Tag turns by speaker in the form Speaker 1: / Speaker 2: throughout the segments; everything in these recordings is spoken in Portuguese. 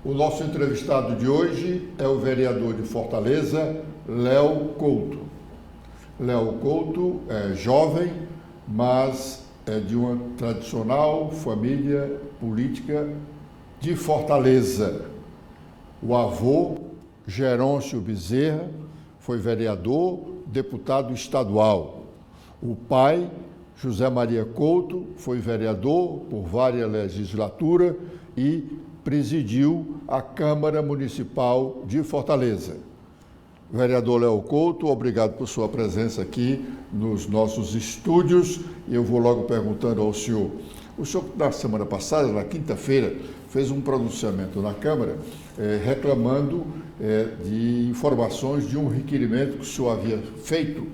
Speaker 1: O nosso entrevistado de hoje é o vereador de Fortaleza, Léo Couto. Léo Couto é jovem, mas é de uma tradicional família política de Fortaleza. O avô, Gerôncio Bezerra, foi vereador, deputado estadual. O pai, José Maria Couto, foi vereador por várias legislaturas e presidiu a Câmara Municipal de Fortaleza. Vereador Léo Couto, obrigado por sua presença aqui nos nossos estúdios. E eu vou logo perguntando ao senhor. O senhor, na semana passada, na quinta-feira, fez um pronunciamento na Câmara reclamando de informações de um requerimento que o senhor havia feito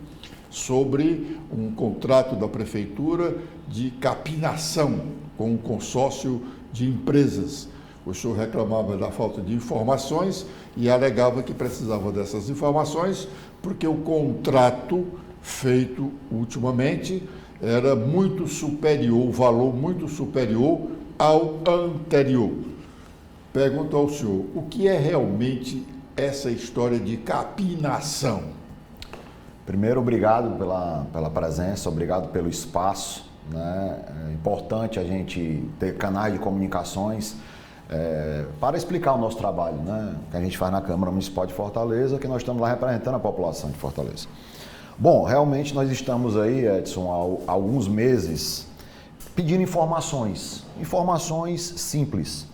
Speaker 1: sobre um contrato da Prefeitura de capinação com um consórcio de empresas. O senhor reclamava da falta de informações e alegava que precisava dessas informações porque o contrato feito ultimamente era muito superior, o valor muito superior ao anterior. Pergunto ao senhor, o que é realmente essa história de capinação?
Speaker 2: Primeiro, obrigado pela presença, obrigado pelo espaço, né? É importante a gente ter canais de comunicações para explicar o nosso trabalho, né? Que a gente faz na Câmara Municipal de Fortaleza, que nós estamos lá representando a população de Fortaleza. Bom, realmente nós estamos aí, Edson, há alguns meses pedindo informações simples.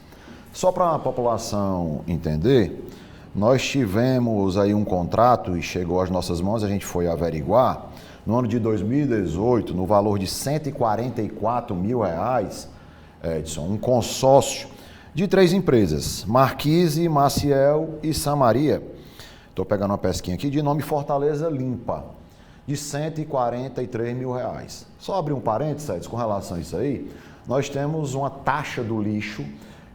Speaker 2: Só para a população entender, nós tivemos aí um contrato e chegou às nossas mãos, a gente foi averiguar, no ano de 2018, no valor de R$144 mil, Edson, um consórcio de 3 empresas, Marquise, Maciel e Samaria. Estou pegando uma pesquinha aqui de nome Fortaleza Limpa, de R$143 mil. Só abrir um parênteses com relação a isso aí, nós temos uma taxa do lixo,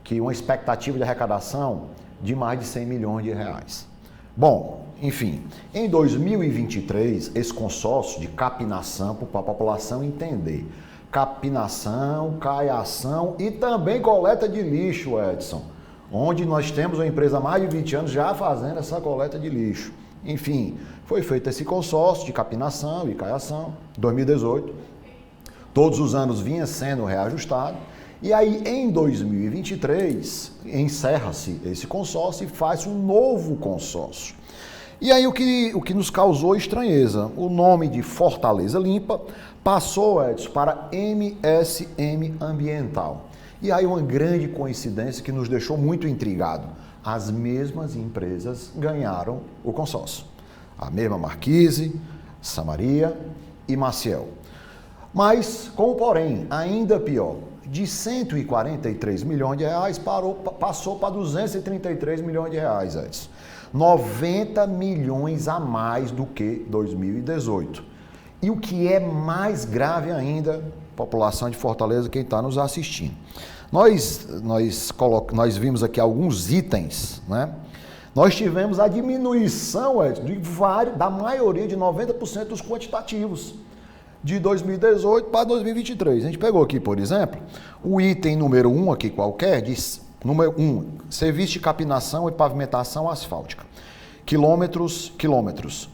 Speaker 2: que uma expectativa de arrecadação de mais de R$100 milhões. Bom, enfim, em 2023, esse consórcio de capinação, para a população entender, capinação, caiação e também coleta de lixo, Edson, onde nós temos uma empresa há mais de 20 anos já fazendo essa coleta de lixo. Enfim, foi feito esse consórcio de capinação e caiação, 2018, todos os anos vinha sendo reajustado, e aí em 2023 encerra-se esse consórcio e faz um novo consórcio. E aí o que nos causou estranheza, o nome de Fortaleza Limpa passou, Edson, para MSM Ambiental. E aí uma grande coincidência que nos deixou muito intrigado. As mesmas empresas ganharam o consórcio. A mesma Marquise, Samaria e Maciel. Mas, com o porém, ainda pior, de R$143 milhões passou para R$233 milhões, Edson. 90 milhões a mais do que 2018. E o que é mais grave ainda, população de Fortaleza, quem está nos assistindo. Nós vimos aqui alguns itens, né? Nós tivemos a diminuição, Edson, da maioria de 90% dos quantitativos de 2018 para 2023. A gente pegou aqui, por exemplo, o item número 1 aqui qualquer, diz, número 1, serviço de capinação e pavimentação asfáltica. Quilômetros,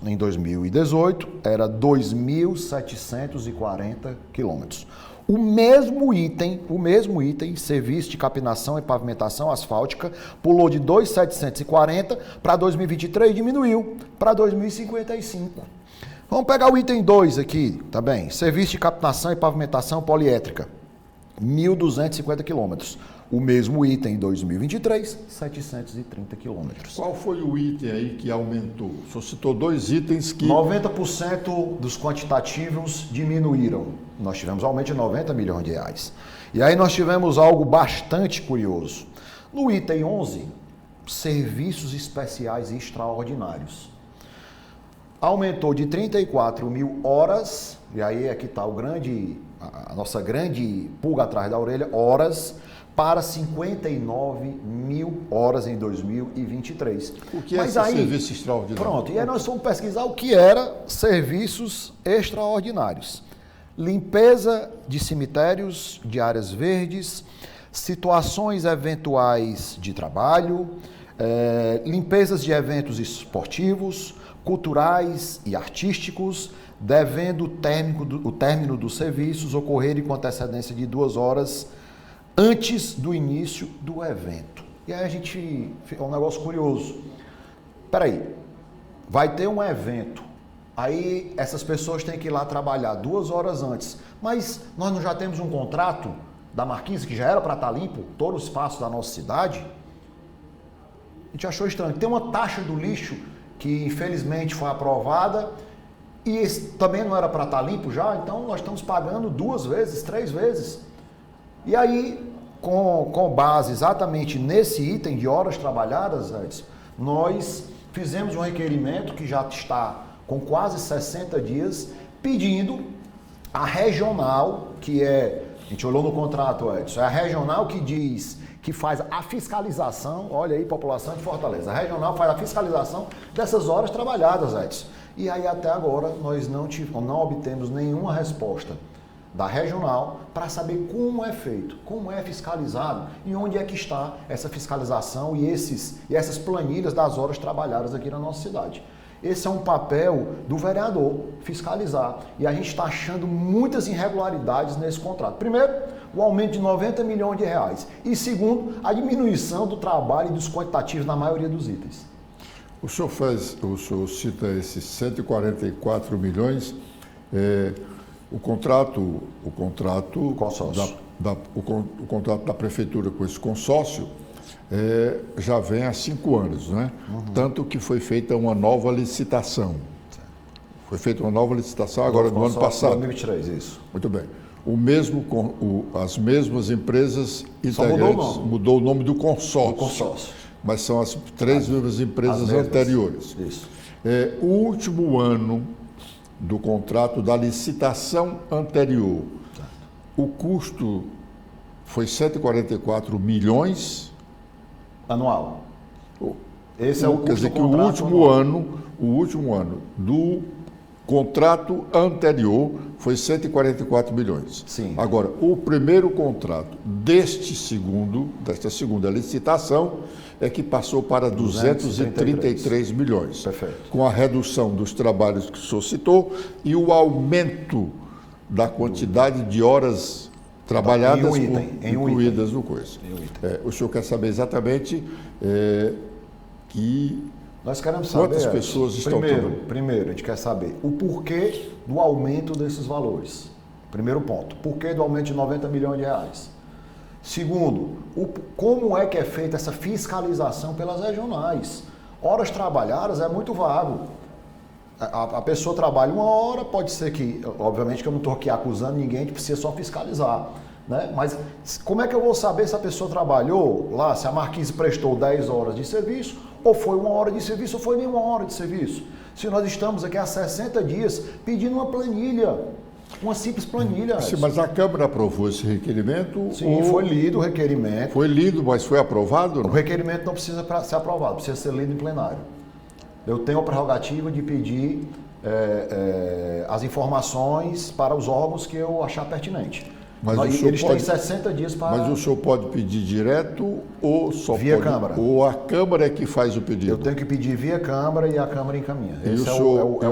Speaker 2: em 2018 era 2.740 quilômetros. O mesmo item, serviço de capinação e pavimentação asfáltica, pulou de 2.740 para 2023, diminuiu para 2.055. Vamos pegar o item 2 aqui, tá bem? Serviço de captação e pavimentação poliétrica, 1.250 quilômetros. O mesmo item em 2023, 730 quilômetros.
Speaker 1: Qual foi o item aí que aumentou? O senhor citou 2 itens que...
Speaker 2: 90% dos quantitativos diminuíram. Nós tivemos aumento de R$90 milhões. E aí nós tivemos algo bastante curioso. No item 11, serviços especiais e extraordinários. Aumentou de 34 mil horas, e aí aqui está a nossa grande pulga atrás da orelha, horas, para 59 mil horas em 2023.
Speaker 1: O que é esse serviço extraordinário?
Speaker 2: Pronto, e aí nós fomos pesquisar o que era serviços extraordinários. Limpeza de cemitérios, de áreas verdes, situações eventuais de trabalho, limpezas de eventos esportivos, culturais e artísticos, devendo o término dos serviços ocorrerem com antecedência de 2 horas antes do início do evento. E aí a gente fica um negócio curioso. Peraí, vai ter um evento, aí essas pessoas têm que ir lá trabalhar 2 horas antes, mas nós não já temos um contrato da Marquise que já era para estar limpo, todo o espaço da nossa cidade? A gente achou estranho. Tem uma taxa do lixo que infelizmente foi aprovada e também não era para estar limpo já, então nós estamos pagando 2 vezes, 3 vezes. E aí, com base exatamente nesse item de horas trabalhadas, Edson, nós fizemos um requerimento que já está com quase 60 dias, pedindo a regional, que é, a gente olhou no contrato, Edson, é a regional que diz que faz a fiscalização, olha aí, população de Fortaleza, a regional faz a fiscalização dessas horas trabalhadas, Edson. E aí até agora nós não obtemos nenhuma resposta da regional para saber como é feito, como é fiscalizado e onde é que está essa fiscalização e essas planilhas das horas trabalhadas aqui na nossa cidade. Esse é um papel do vereador, fiscalizar. E a gente está achando muitas irregularidades nesse contrato. Primeiro, o aumento de 90 milhões de reais. E segundo, a diminuição do trabalho e dos quantitativos na maioria dos itens.
Speaker 1: O senhor cita esses 144 milhões, o contrato da prefeitura com esse consórcio já vem há 5 anos, né? Tanto que foi feita uma nova licitação. Foi feita uma nova licitação agora no ano passado.
Speaker 2: 2023, isso.
Speaker 1: Muito bem. As mesmas empresas integrantes, mudou o nome do consórcio. Mas são as 3 mesmas empresas anteriores.
Speaker 2: Isso.
Speaker 1: O último ano do contrato da licitação anterior, o custo foi 144 milhões
Speaker 2: anual. Esse é o custo.
Speaker 1: Quer dizer que o último ano do contrato anterior foi 144 milhões.
Speaker 2: Sim.
Speaker 1: Agora, o primeiro contrato desta segunda licitação é que passou para 233 milhões.
Speaker 2: Perfeito.
Speaker 1: Com a redução dos trabalhos que o senhor citou e o aumento da quantidade de horas trabalhadas incluídas no coisa. O senhor quer saber exatamente
Speaker 2: nós queremos saber
Speaker 1: quantas pessoas estão
Speaker 2: Primeiro, a gente quer saber o porquê do aumento desses valores. Primeiro ponto, porquê do aumento de 90 milhões de reais. Segundo, como é que é feita essa fiscalização pelas regionais? Horas trabalhadas é muito vago. A pessoa trabalha 1 hora, pode ser que, obviamente que eu não estou aqui acusando ninguém, a gente precisa só fiscalizar. Né? Mas como é que eu vou saber se a pessoa trabalhou lá, se a Marquise prestou 10 horas de serviço, ou foi 1 hora de serviço, ou foi nenhuma hora de serviço? Se nós estamos aqui há 60 dias pedindo uma planilha, uma simples planilha.
Speaker 1: Sim, mas a Câmara aprovou esse requerimento?
Speaker 2: Sim, foi lido o requerimento.
Speaker 1: Foi lido, mas foi aprovado?
Speaker 2: O requerimento não precisa ser aprovado, precisa ser lido em plenário. Eu tenho a prerrogativa de pedir as informações para os órgãos que eu achar pertinente. Mas eles têm 60 dias para...
Speaker 1: Mas o senhor pode pedir direto ou só
Speaker 2: via Câmara?
Speaker 1: Ou a Câmara é que faz o pedido?
Speaker 2: Eu tenho que pedir via Câmara e a Câmara encaminha.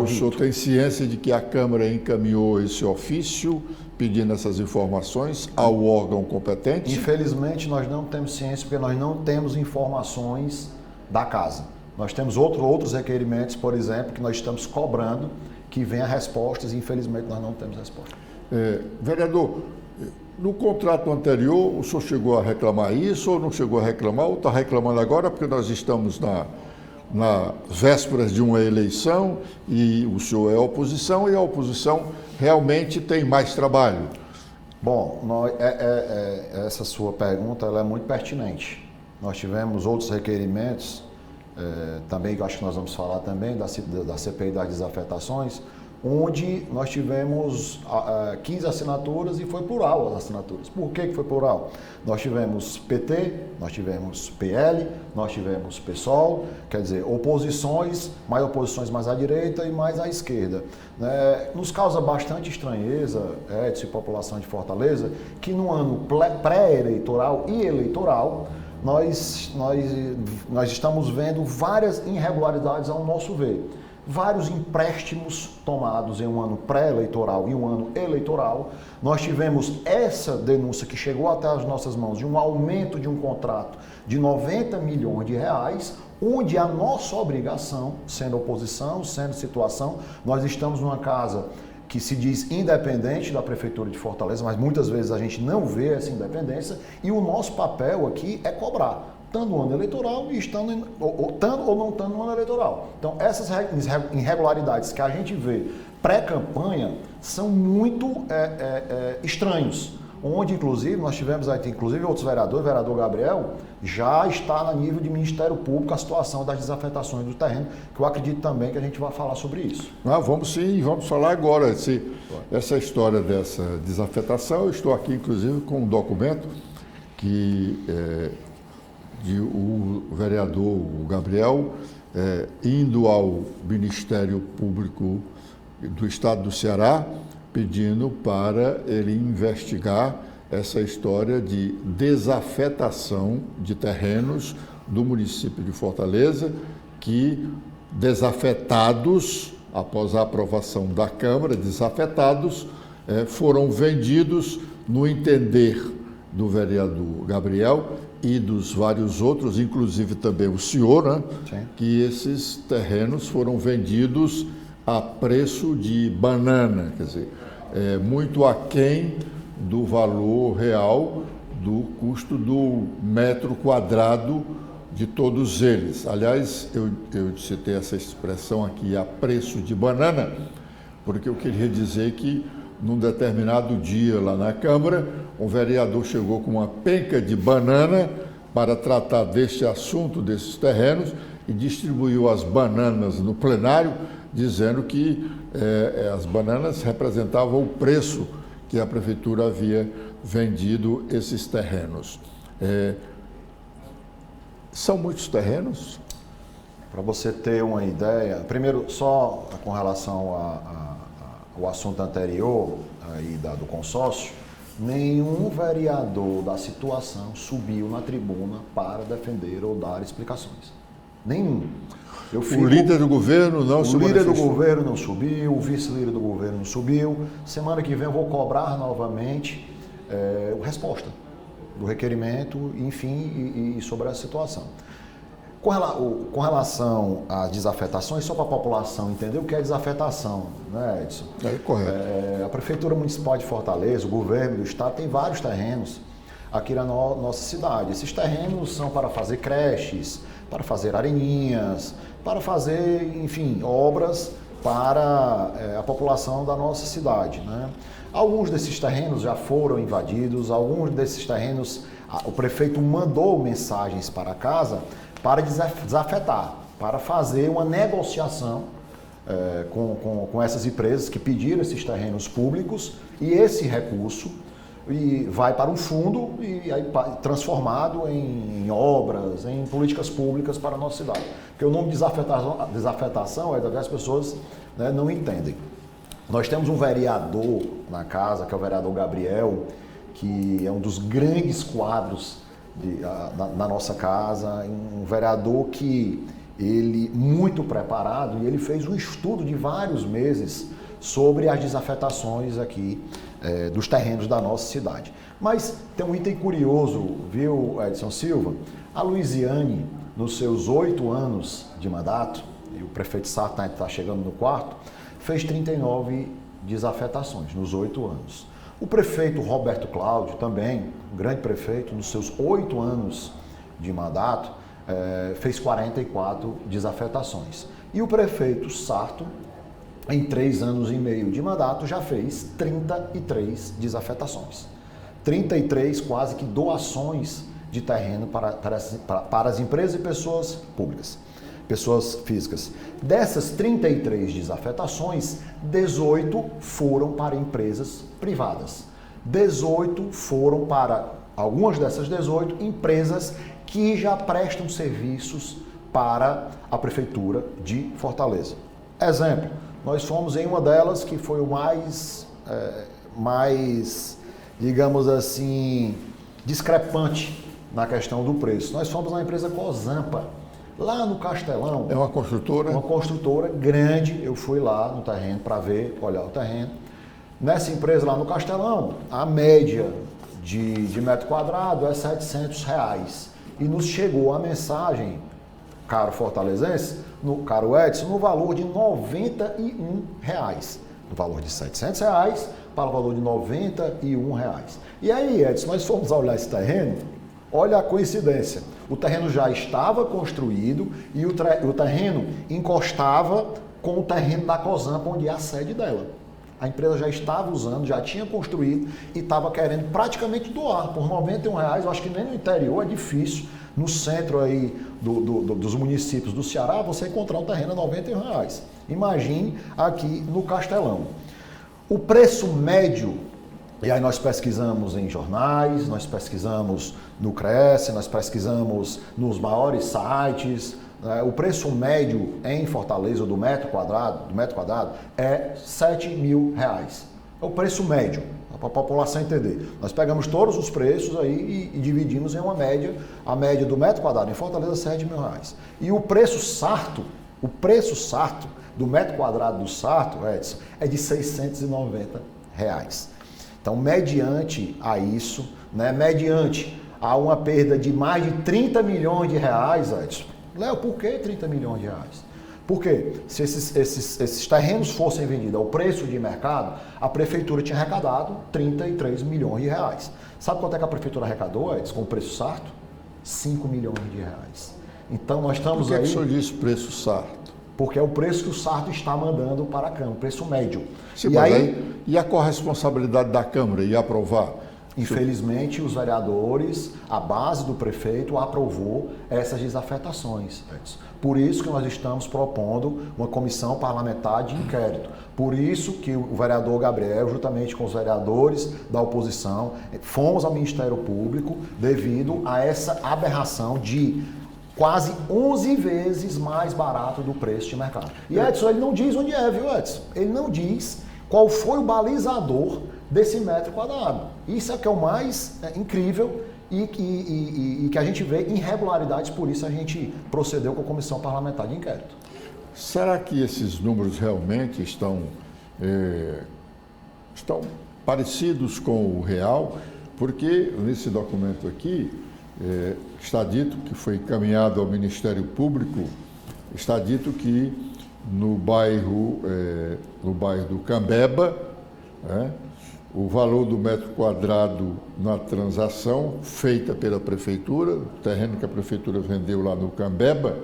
Speaker 1: O senhor tem ciência de que a Câmara encaminhou esse ofício pedindo essas informações ao órgão competente?
Speaker 2: Infelizmente, nós não temos ciência porque nós não temos informações da casa. Nós temos outros requerimentos, por exemplo, que nós estamos cobrando, que venham respostas e infelizmente nós não temos resposta.
Speaker 1: Vereador, no contrato anterior, o senhor chegou a reclamar isso ou não chegou a reclamar ou está reclamando agora porque nós estamos na vésperas de uma eleição e o senhor é oposição e a oposição realmente tem mais trabalho?
Speaker 2: Bom, essa sua pergunta ela é muito pertinente. Nós tivemos outros requerimentos, também que eu acho que nós vamos falar também da CPI das desafetações, onde nós tivemos 15 assinaturas e foi plural as assinaturas. Por que foi plural? Nós tivemos PT, nós tivemos PL, nós tivemos PSOL, quer dizer, oposições mais à direita e mais à esquerda. Nos causa bastante estranheza, Edson e população de Fortaleza, que no ano pré-eleitoral e eleitoral, nós estamos vendo várias irregularidades ao nosso ver. Vários empréstimos tomados em um ano pré-eleitoral e um ano eleitoral. Nós tivemos essa denúncia que chegou até as nossas mãos de um aumento de um contrato de 90 milhões de reais, onde a nossa obrigação, sendo oposição, sendo situação, nós estamos numa casa que se diz independente da Prefeitura de Fortaleza, mas muitas vezes a gente não vê essa independência e o nosso papel aqui é cobrar. Estando no ano eleitoral e estando ou não estando no ano eleitoral. Então, essas irregularidades que a gente vê pré-campanha são muito estranhos. Onde, inclusive, nós tivemos aqui, inclusive, outros vereadores, o vereador Gabriel, já está no nível de Ministério Público a situação das desafetações do terreno, que eu acredito também que a gente vai falar sobre isso.
Speaker 1: Vamos sim, vamos falar agora. Essa história dessa desafetação, eu estou aqui, inclusive, com um documento que o vereador Gabriel, indo ao Ministério Público do Estado do Ceará, pedindo para ele investigar essa história de desafetação de terrenos do município de Fortaleza, que desafetados, após a aprovação da Câmara, desafetados, foram vendidos no entender do vereador Gabriel e dos vários outros, inclusive também o senhor, né?
Speaker 2: Sim.
Speaker 1: Que esses terrenos foram vendidos a preço de banana, quer dizer, muito aquém do valor real do custo do metro quadrado de todos eles. Aliás, eu citei essa expressão aqui, a preço de banana, porque eu queria dizer que num determinado dia lá na Câmara, um vereador chegou com uma penca de banana para tratar deste assunto, desses terrenos, e distribuiu as bananas no plenário, dizendo que as bananas representavam o preço que a Prefeitura havia vendido esses terrenos. São muitos terrenos?
Speaker 2: Para você ter uma ideia, primeiro, só com relação ao assunto anterior aí do consórcio, nenhum vereador da situação subiu na tribuna para defender ou dar explicações. Nenhum.
Speaker 1: O líder do governo não se manifestou? O líder do
Speaker 2: governo não subiu, o vice-líder do governo não subiu. Semana que vem eu vou cobrar novamente a resposta do requerimento, enfim, e sobre a situação. Com relação às desafetações, só para a população entender o que é desafetação, né, Edson?
Speaker 1: Correto.
Speaker 2: A Prefeitura Municipal de Fortaleza, o governo do estado, tem vários terrenos aqui na nossa cidade. Esses terrenos são para fazer creches, para fazer areninhas, para fazer, enfim, obras para a população da nossa cidade, né? Alguns desses terrenos já foram invadidos, alguns desses terrenos o prefeito mandou mensagens para casa para desafetar, para fazer uma negociação com essas empresas que pediram esses terrenos públicos, e esse recurso vai para um fundo e aí transformado em obras, em políticas públicas para a nossa cidade. Porque o nome desafetação é que as pessoas, né, não entendem. Nós temos um vereador na casa, que é o vereador Gabriel, que é um dos grandes quadros na nossa casa, um vereador que ele muito preparado, e ele fez um estudo de vários meses sobre as desafetações aqui dos terrenos da nossa cidade. Mas tem um item curioso, viu, Edson Silva? A Luiziane, nos seus 8 anos de mandato, e o prefeito Sarta está chegando no 4º, fez 39 desafetações nos 8 anos. O prefeito Roberto Cláudio, também, um grande prefeito, nos seus 8 anos de mandato, fez 44 desafetações. E o prefeito Sarto, em 3 anos e meio de mandato, já fez 33 desafetações. 33 quase que doações de terreno para as empresas e pessoas públicas. pessoas físicas. Dessas 33 desafetações, 18 foram para empresas privadas. 18 foram para, algumas dessas 18, empresas que já prestam serviços para a Prefeitura de Fortaleza. Exemplo, nós fomos em uma delas que foi o mais, digamos assim, discrepante na questão do preço. Nós fomos na empresa Cozampa, lá no Castelão.
Speaker 1: É uma construtora?
Speaker 2: Uma construtora grande. Eu fui lá no terreno para ver, olhar o terreno. Nessa empresa lá no Castelão, a média de metro quadrado é R$700. E nos chegou a mensagem, caro fortalezense, caro Edson, no valor de R$91. No valor de R$700 para o valor de R$91. E aí, Edson, nós fomos olhar esse terreno, olha a coincidência. O terreno já estava construído e o terreno encostava com o terreno da Cozampa, onde é a sede dela. A empresa já estava usando, já tinha construído e estava querendo praticamente doar por R$91. Eu acho que nem no interior é difícil, no centro aí dos municípios do Ceará, você encontrar um terreno a R$91. Imagine aqui no Castelão. O preço médio, e aí nós pesquisamos em jornais, nós pesquisamos no Cresce, nós pesquisamos nos maiores sites, né? O preço médio em Fortaleza do metro quadrado é R$7.000. É o preço médio, para a população entender. Nós pegamos todos os preços aí e dividimos em uma média, a média do metro quadrado em Fortaleza R$7.000. E o preço sarto do metro quadrado do sarto, Edson, é de R$690. Então, mediante a isso, né, mediante a uma perda de mais de R$30 milhões, Edson. Léo, por que R$30 milhões? Porque se esses terrenos fossem vendidos ao preço de mercado, a prefeitura tinha arrecadado R$33 milhões. Sabe quanto é que a prefeitura arrecadou, Edson, com o preço sarto? R$5 milhões. Então, nós estamos
Speaker 1: aí... Por que
Speaker 2: o
Speaker 1: senhor disse preço sarto?
Speaker 2: Porque é o preço que o sarto está mandando para a Câmara, o preço médio.
Speaker 1: Sim, e a corresponsabilidade da Câmara em aprovar?
Speaker 2: Infelizmente, os vereadores, a base do prefeito, aprovou essas desafetações. Por isso que nós estamos propondo uma comissão parlamentar de inquérito. Por isso que o vereador Gabriel, juntamente com os vereadores da oposição, fomos ao Ministério Público devido a essa aberração de quase 11 vezes mais barato do preço de mercado. E Edson, ele não diz onde é, viu, Edson? Ele não diz qual foi o balizador desse metro quadrado. Isso é que é o mais incrível e que a gente vê irregularidades, por isso a gente procedeu com a Comissão Parlamentar de Inquérito.
Speaker 1: Será que esses números realmente estão parecidos com o real? Porque nesse documento aqui, está dito que foi encaminhado ao Ministério Público, está dito que no bairro do Cambeba, o valor do metro quadrado na transação feita pela prefeitura, o terreno que a prefeitura vendeu lá no Cambeba,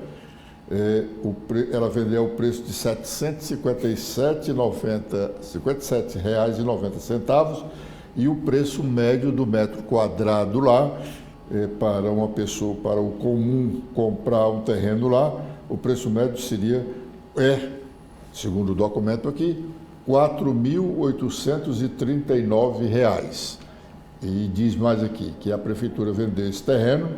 Speaker 1: ela vendeu o preço de R$ 757,90 e o preço médio do metro quadrado lá, para uma pessoa, para o comum comprar um terreno lá, o preço médio seria, segundo o documento aqui, R$ 4.839. E diz mais aqui que a prefeitura vendeu esse terreno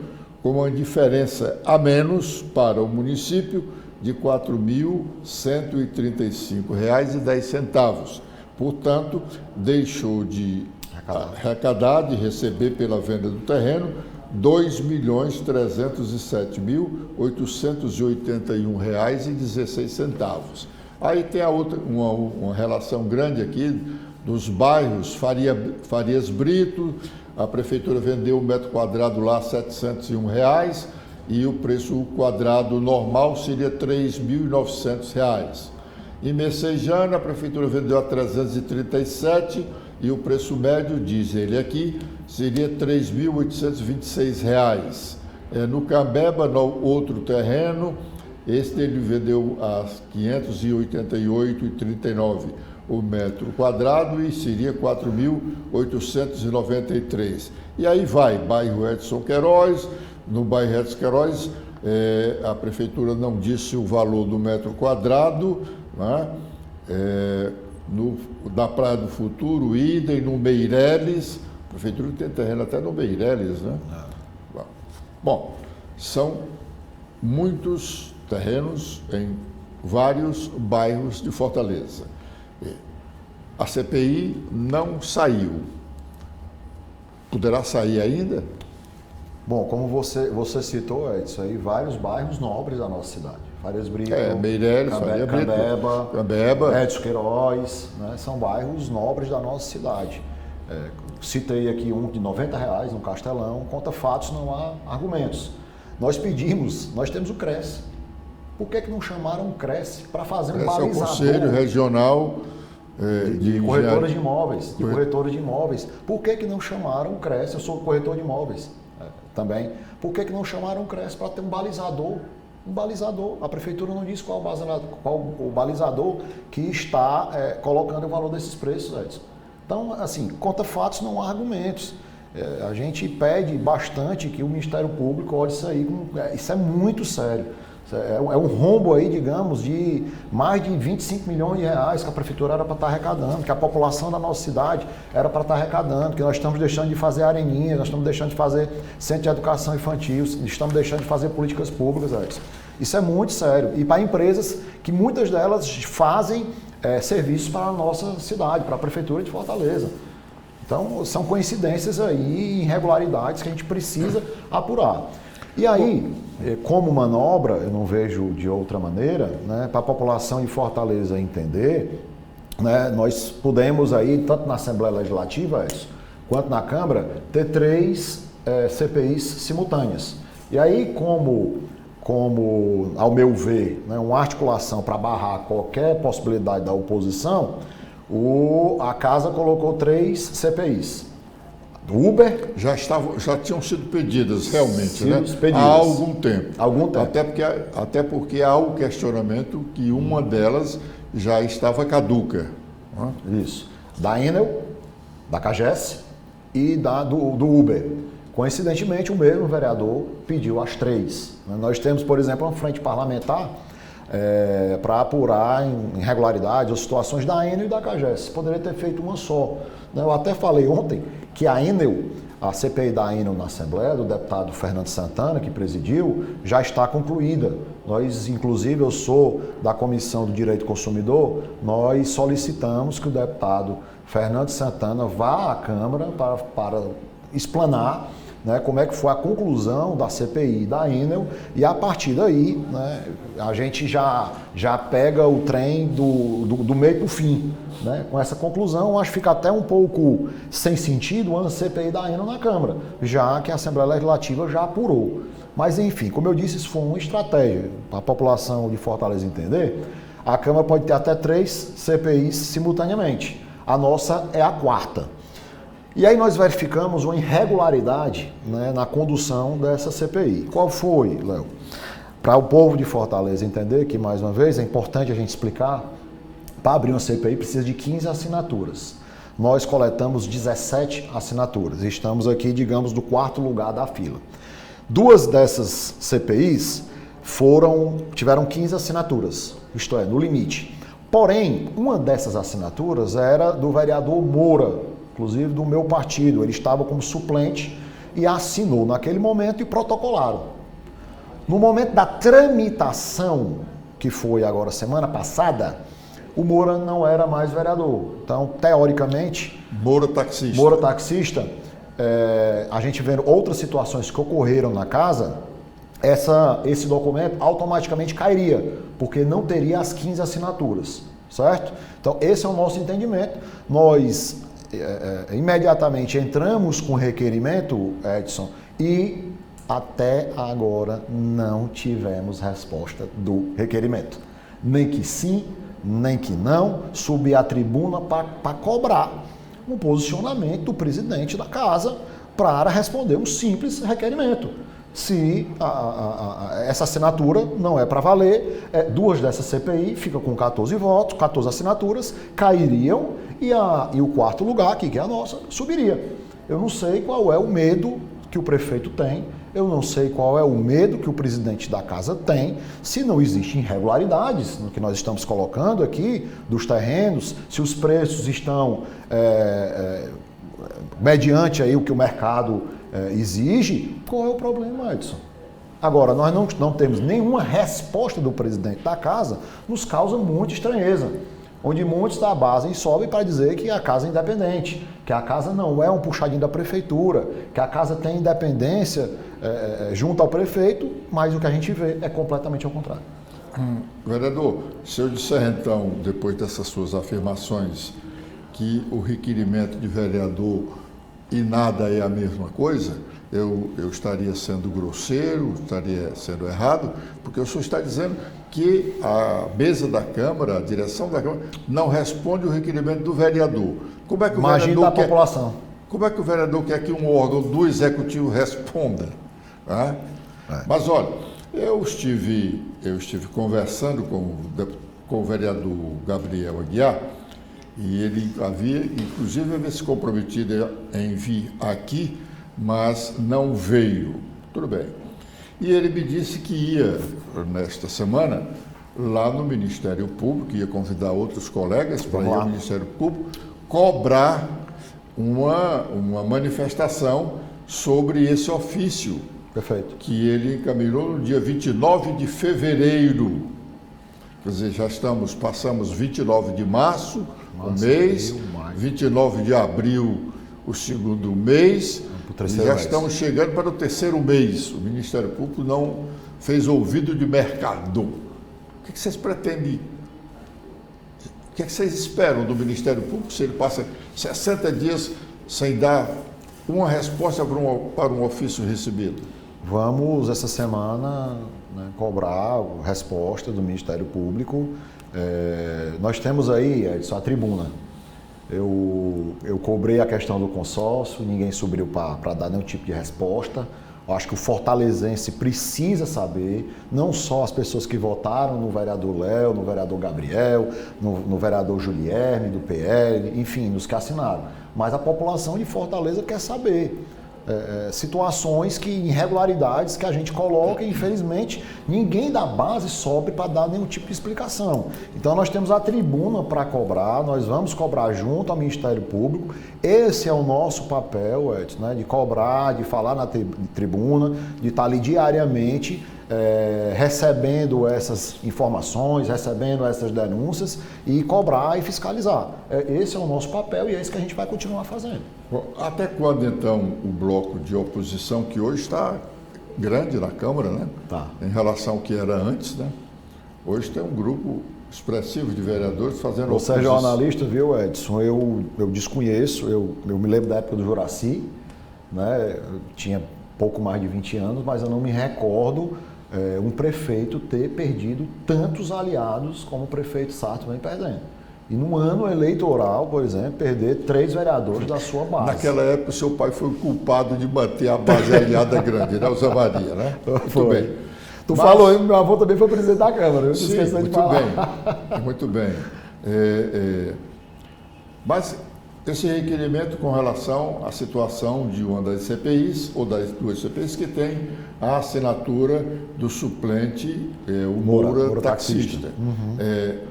Speaker 1: com uma diferença a menos para o município de R$ 4.135,10. Portanto, deixou de arrecadar, de receber pela venda do terreno R$ 2.307.881,16. Aí tem a outra, uma relação grande aqui dos bairros, Farias Brito, a prefeitura vendeu um metro quadrado lá R$ 701 e o preço quadrado normal seria R$ 3.900. Em Messejana, a prefeitura vendeu a R$ 337 e o preço médio, diz ele aqui, seria R$ 3.826. No Cambeba, no outro terreno, esse ele vendeu a R$ 588,39 o metro quadrado e seria R$ 4.893. E aí vai, bairro Edson Queiroz, no bairro Edson Queiroz, a prefeitura não disse o valor do metro quadrado, né? Da Praia do Futuro, idem, no Meireles, a prefeitura tem terreno até no Meireles, né? Bom, são muitos terrenos em vários bairros de Fortaleza. A CPI não saiu. Poderá sair ainda?
Speaker 2: Bom, como você citou, Edson, aí vários bairros nobres da nossa cidade. Farias Brito,
Speaker 1: Meireles,
Speaker 2: Cambeba, Edson Queiroz, né? São bairros nobres da nossa cidade. Citei aqui um de R$90 no Castelão, conta fatos, não há argumentos. Nós temos o CRES. Por que não chamaram o CRES para fazer um balizador?
Speaker 1: É o Conselho Regional
Speaker 2: de corretoras de imóveis, corretores de imóveis. Por que não chamaram o CRES? Eu sou corretor de imóveis também. Por que não chamaram o CRES para ter um balizador? Um balizador. A prefeitura não diz qual o balizador que está colocando o valor desses preços, Edson. Então, assim, conta fatos, não há argumentos. A gente pede bastante que o Ministério Público olhe isso aí. Isso é muito sério. É um rombo aí, digamos, de mais de 25 milhões de reais que a prefeitura era para estar arrecadando, que a população da nossa cidade era para estar arrecadando, que nós estamos deixando de fazer areninha, nós estamos deixando de fazer centro de educação infantil, estamos deixando de fazer políticas públicas, Edson. Isso é muito sério. E para empresas que muitas delas fazem serviços para a nossa cidade, para a prefeitura de Fortaleza. Então, são coincidências aí, irregularidades que a gente precisa apurar. E aí, como manobra, eu não vejo de outra maneira, né, para a população de Fortaleza entender, né, nós podemos aí, tanto na Assembleia Legislativa, quanto na Câmara, ter 3 CPIs simultâneas. E aí, como ao meu ver, né, uma articulação para barrar qualquer possibilidade da oposição, a Casa colocou 3 CPIs. Uber
Speaker 1: já tinham sido pedidas realmente, né?
Speaker 2: Pedidas.
Speaker 1: Há algum tempo.
Speaker 2: Até
Speaker 1: porque há o questionamento que uma delas já estava caduca.
Speaker 2: Isso. Da Enel, da CAGES e do Uber. Coincidentemente, o mesmo vereador pediu as 3. Nós temos, por exemplo, uma frente parlamentar para apurar irregularidades ou situações da Enel e da CAGES. Poderia ter feito uma só. Eu até falei ontem que a Enel, a CPI da Enel na Assembleia, do deputado Fernando Santana, que presidiu, já está concluída. Nós, inclusive, eu sou da Comissão do Direito do Consumidor, nós solicitamos que o deputado Fernando Santana vá à Câmara para explanar, né, como é que foi a conclusão da CPI da Enel, e a partir daí, né, a gente já pega o trem do meio para o fim. Né? Com essa conclusão, acho que fica até um pouco sem sentido uma CPI da Enel na Câmara, já que a Assembleia Legislativa já apurou. Mas enfim, como eu disse, isso foi uma estratégia para a população de Fortaleza entender. A Câmara pode ter até 3 CPIs simultaneamente. A nossa é a 4ª. E aí nós verificamos uma irregularidade, né, na condução dessa CPI. Qual foi, Léo? Para o povo de Fortaleza entender que, mais uma vez, é importante a gente explicar, para abrir uma CPI precisa de 15 assinaturas. Nós coletamos 17 assinaturas. Estamos aqui, digamos, no 4º lugar da fila. 2 dessas CPIs tiveram 15 assinaturas, isto é, no limite. Porém, uma dessas assinaturas era do vereador Moura, inclusive do meu partido. Ele estava como suplente e assinou naquele momento e protocolaram. No momento da tramitação, que foi agora semana passada, o Moura não era mais vereador. Então, teoricamente...
Speaker 1: Moura taxista.
Speaker 2: A gente vendo outras situações que ocorreram na casa, esse documento automaticamente cairia, porque não teria as 15 assinaturas, certo? Então, esse é o nosso entendimento. Nós imediatamente entramos com o requerimento, Edson, e até agora não tivemos resposta do requerimento. Nem que sim, nem que não, subir à tribuna para cobrar um posicionamento do presidente da casa para responder um simples requerimento. Se essa assinatura não é para valer, 2 dessas CPI ficam com 14 votos, 14 assinaturas, cairiam e o 4º lugar, que é a nossa, subiria. Eu não sei qual é o medo que que o prefeito tem, eu não sei qual é o medo que o presidente da casa tem, se não existem irregularidades no que nós estamos colocando aqui, dos terrenos, se os preços estão mediante aí o que o mercado exige, qual é o problema, Edson? Agora, nós não temos nenhuma resposta do presidente da casa, nos causa muita estranheza. Onde muitos da base sobem para dizer que a casa é independente, que a casa não é um puxadinho da prefeitura, que a casa tem independência junto ao prefeito, mas o que a gente vê é completamente ao contrário.
Speaker 1: Vereador, se eu disser então, depois dessas suas afirmações, que o requerimento de vereador e nada é a mesma coisa, eu estaria sendo grosseiro, estaria sendo errado, porque o senhor está dizendo que a mesa da Câmara, a direção da Câmara, não responde o requerimento do vereador. Como é que o
Speaker 2: vereador da população.
Speaker 1: Como é que o vereador quer que um órgão do Executivo responda? Mas olha, eu estive conversando com o vereador Gabriel Aguiar, e ele havia se comprometido em vir aqui, mas não veio. Tudo bem. E ele me disse que ia, nesta semana, lá no Ministério Público, ia convidar outros colegas para ir ao Ministério Público, cobrar uma manifestação sobre esse ofício.
Speaker 2: Perfeito.
Speaker 1: Que ele encaminhou no dia 29 de fevereiro. Quer dizer, passamos 29 de março, o mês, 29 de abril, o segundo mês, e já estamos chegando para o terceiro mês. O Ministério Público não fez ouvido de mercado. O que vocês pretendem? O que vocês esperam do Ministério Público se ele passa 60 dias sem dar uma resposta para um ofício recebido?
Speaker 2: Vamos, essa semana, cobrar a resposta do Ministério Público. Nós temos aí, Edson, a tribuna. Eu cobrei a questão do consórcio, ninguém subiu para dar nenhum tipo de resposta. Eu acho que o fortalezense precisa saber, não só as pessoas que votaram no vereador Léo, no vereador Gabriel, no vereador Julierme, do PL, enfim, nos que assinaram, mas a população de Fortaleza quer saber. Situações irregularidades que a gente coloca e, infelizmente, ninguém da base sobe para dar nenhum tipo de explicação. Então, nós temos a tribuna para cobrar, nós vamos cobrar junto ao Ministério Público. Esse é o nosso papel, Edson, de cobrar, de falar na tribuna, de estar ali diariamente recebendo essas informações, recebendo essas denúncias e cobrar e fiscalizar. Esse é o nosso papel e é isso que a gente vai continuar fazendo.
Speaker 1: Até quando, então, o bloco de oposição, que hoje está grande na Câmara, né?
Speaker 2: Tá.
Speaker 1: Em relação ao que era antes, né? Hoje tem um grupo expressivo de vereadores fazendo
Speaker 2: oposição. Você é jornalista, viu, Edson? Eu desconheço, eu me lembro da época do Juraci, né? Eu tinha pouco mais de 20 anos, mas eu não me recordo um prefeito ter perdido tantos aliados como o prefeito Sarto vem perdendo. E no ano eleitoral, por exemplo, perder 3 vereadores da sua base.
Speaker 1: Naquela época, o seu pai foi culpado de manter a base aliada grande, né? O Zé Maria, né?
Speaker 2: Muito bem. Tu falou aí, meu avô também foi presidente da Câmara. Eu
Speaker 1: sim, muito bem. Muito bem. Mas esse requerimento com relação à situação de uma das CPIs, ou das 2 CPIs, que tem a assinatura do suplente, o Moura taxista.
Speaker 2: Uhum.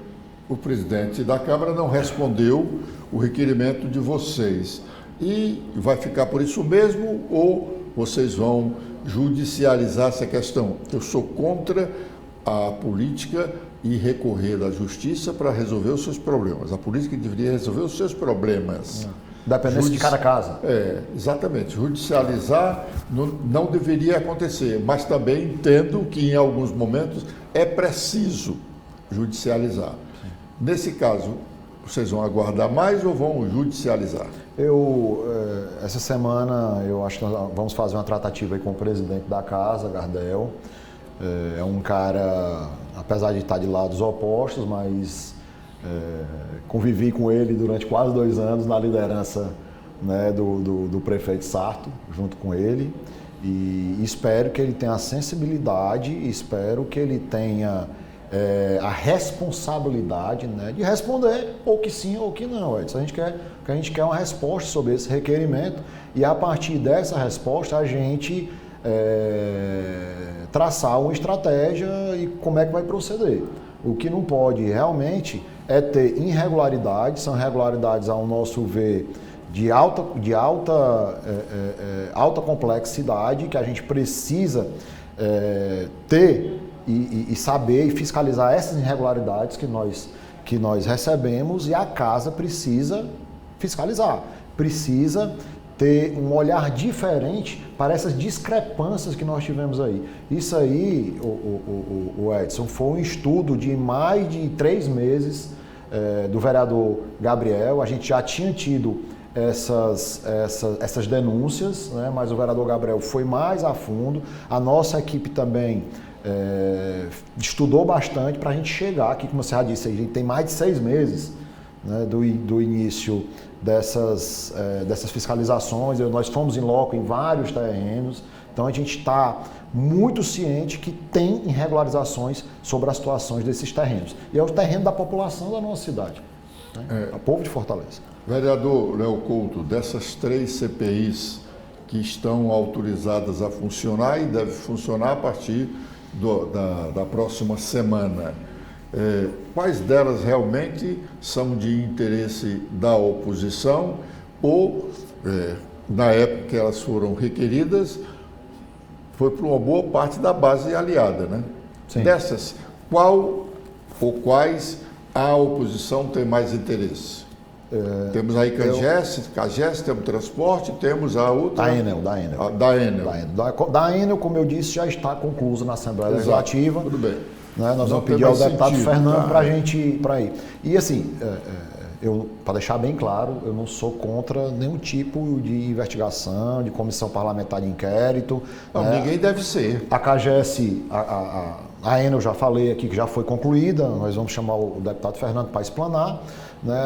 Speaker 1: O presidente da Câmara não respondeu o requerimento de vocês. E vai ficar por isso mesmo ou vocês vão judicializar essa questão? Eu sou contra a política e recorrer à justiça para resolver os seus problemas. A política deveria resolver os seus problemas.
Speaker 2: Dependência de cada caso.
Speaker 1: Exatamente. Judicializar não deveria acontecer, mas também entendo que em alguns momentos é preciso judicializar. Sim. Nesse caso, vocês vão aguardar mais ou vão judicializar?
Speaker 2: Essa semana, eu acho que nós vamos fazer uma tratativa aí com o presidente da casa, Gardel. É um cara, apesar de estar de lados opostos, mas convivi com ele durante quase 2 anos na liderança, né, do prefeito Sarto, junto com ele. E espero que ele tenha a sensibilidade, espero que ele tenha a responsabilidade, né, de responder ou que sim ou que não, Edson. A gente quer uma resposta sobre esse requerimento e a partir dessa resposta a gente traçar uma estratégia e como é que vai proceder. O que não pode realmente é ter irregularidades, são irregularidades ao nosso ver de alta complexidade que a gente precisa ter e saber e fiscalizar essas irregularidades que nós recebemos e a casa precisa fiscalizar, precisa ter um olhar diferente para essas discrepâncias que nós tivemos aí. Isso aí, o Edson, foi um estudo de mais de 3 meses do vereador Gabriel. A gente já tinha tido essas denúncias, né? Mas o vereador Gabriel foi mais a fundo. A nossa equipe também estudou bastante para a gente chegar aqui, como você já disse, a gente tem mais de 6 meses, né, do início dessas fiscalizações. Nós fomos em loco em vários terrenos, então a gente está muito ciente que tem irregularizações sobre as situações desses terrenos. E é o terreno da população da nossa cidade, né? O povo de Fortaleza.
Speaker 1: Vereador Léo Couto, dessas 3 CPIs que estão autorizadas a funcionar e devem funcionar a partir da próxima semana, quais delas realmente são de interesse da oposição ou, na época que elas foram requeridas, foi para uma boa parte da base aliada, né?
Speaker 2: Sim.
Speaker 1: Dessas, qual ou quais a oposição tem mais interesse? Temos aí CAGES, temos transporte, temos a outra...
Speaker 2: Da Enel. Da Enel, como eu disse, já está conclusa na Assembleia Legislativa.
Speaker 1: Tudo bem.
Speaker 2: Né? Nós vamos pedir ao deputado Fernando para a gente ir. E assim, para deixar bem claro, eu não sou contra nenhum tipo de investigação, de comissão parlamentar de inquérito.
Speaker 1: Não, né? Ninguém deve ser.
Speaker 2: A CAGES, a Enel, já falei aqui que já foi concluída, nós vamos chamar o deputado Fernando para explanar. Né?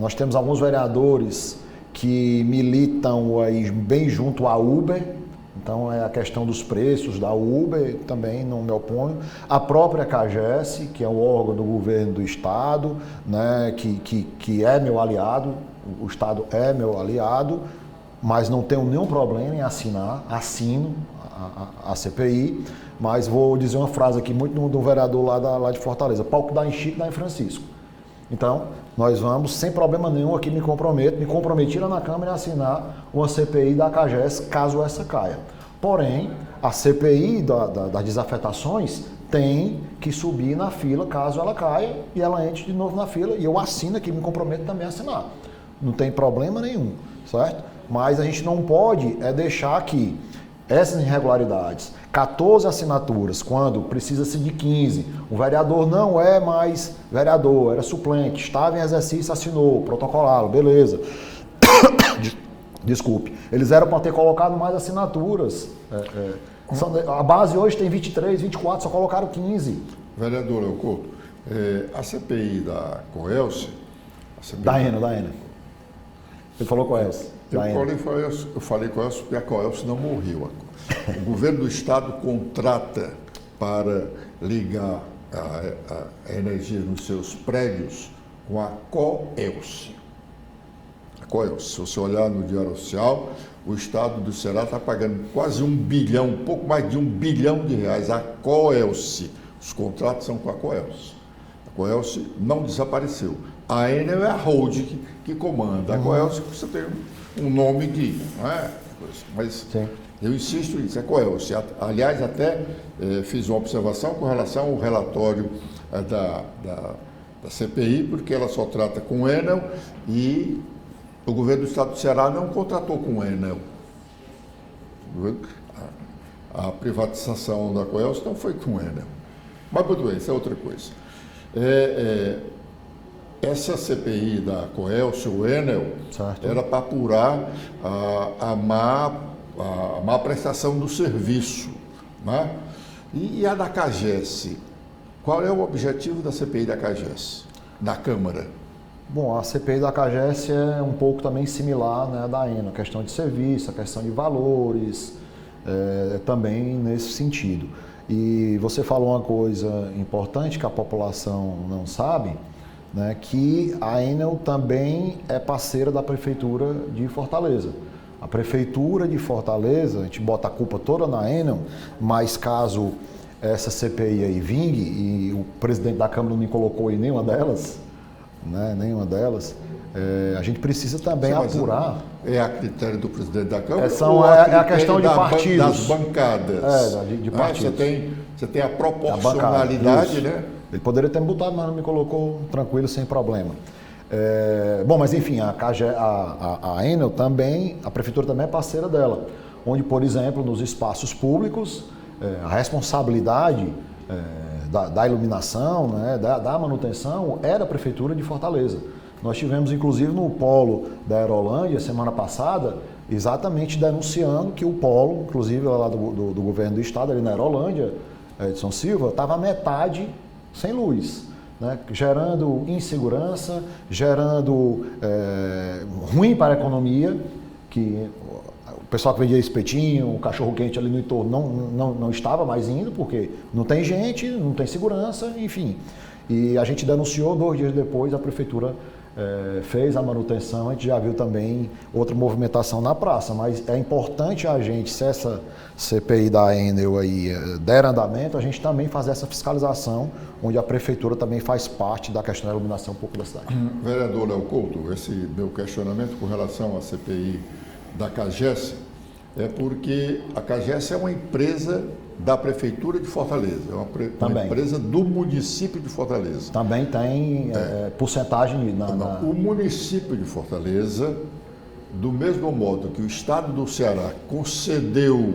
Speaker 2: Nós temos alguns vereadores que militam aí bem junto à Uber, então é a questão dos preços da Uber, também não me oponho. A própria CAGES, que é um órgão do governo do estado, né? que é meu aliado, o estado é meu aliado, mas não tenho nenhum problema em assino a CPI, mas vou dizer uma frase aqui muito do vereador lá de Fortaleza: pau que dá em Chico, dá em Francisco. Então, nós vamos, sem problema nenhum, aqui me comprometi lá na Câmara a assinar uma CPI da CAGES, caso essa caia. Porém, a CPI das desafetações tem que subir na fila caso ela caia e ela entre de novo na fila, e eu assino aqui, me comprometo também a assinar. Não tem problema nenhum, certo? Mas a gente não pode deixar que essas irregularidades, 14 assinaturas, quando precisa-se de 15, o vereador não é mais vereador, era suplente, estava em exercício, assinou, protocolá-lo, beleza. Desculpe. Eles eram para ter colocado mais assinaturas. A base hoje tem 23, 24, só colocaram 15.
Speaker 1: Vereador Léo Couto, a CPI da Coelce...
Speaker 2: Da Enel. Ele falou Coelce.
Speaker 1: Eu falei Coelce porque a Coelce não morreu. O governo do estado contrata para ligar a energia nos seus prédios com a Coelce. Se você olhar no Diário Oficial, o estado do Ceará está pagando quase 1 bilhão, um pouco mais de 1 bilhão de reais a Coelce. Os contratos são com a Coelce. A Coelce não desapareceu. A Enel é a holding que comanda. A Coelce, você tem um nome que não é, mas sim. Eu insisto nisso, é Coelce. Aliás, até fiz uma observação com relação ao relatório da CPI, porque ela só trata com Enel e o governo do estado do Ceará não contratou com Enel. A privatização da Coelce não foi com Enel. Mas, tudo bem, isso é outra coisa. Essa CPI da Coelce, o Enel, certo, era para apurar a má prestação do serviço, né? E a da CAGES, qual é o objetivo da CPI da CAGES, da Câmara?
Speaker 2: Bom, a CPI da CAGES é um pouco também similar, né, da Enel, a questão de serviço, a questão de valores, também nesse sentido. E você falou uma coisa importante que a população não sabe, né, que a Enel também é parceira da Prefeitura de Fortaleza. A Prefeitura de Fortaleza, a gente bota a culpa toda na Enel, mas caso essa CPI aí vingue, e o presidente da Câmara não me colocou em nenhuma delas, né, a gente precisa também apurar.
Speaker 1: É a critério do presidente da Câmara?
Speaker 2: É a questão de partidos.
Speaker 1: Das bancadas.
Speaker 2: De partidos.
Speaker 1: Você tem a proporcionalidade, né?
Speaker 2: Ele poderia ter me botado, mas não me colocou, tranquilo, sem problema. Bom, mas enfim, a Enel também, a Prefeitura também é parceira dela, onde, por exemplo, nos espaços públicos, a responsabilidade da iluminação, né, da manutenção, é da Prefeitura de Fortaleza. Nós tivemos, inclusive, no polo da Aerolândia, semana passada, exatamente denunciando que o polo, inclusive lá do governo do estado, ali na Aerolândia, de São Silva, estava metade sem luz, né? Gerando insegurança, gerando ruim para a economia, que o pessoal que vendia espetinho, o cachorro-quente ali no entorno não estava mais indo, porque não tem gente, não tem segurança, enfim. E a gente denunciou, 2 dias depois, a Prefeitura fez a manutenção, a gente já viu também outra movimentação na praça, mas é importante a gente, se essa CPI da Enel aí der andamento, a gente também fazer essa fiscalização, onde a Prefeitura também faz parte da questão da iluminação um pouco da cidade.
Speaker 1: Vereador Léo Couto, esse meu questionamento com relação à CPI da CAGES é porque a CAGES é uma empresa da Prefeitura de Fortaleza, é uma empresa do município de Fortaleza.
Speaker 2: Também tem porcentagem
Speaker 1: O município de Fortaleza, do mesmo modo que o Estado do Ceará concedeu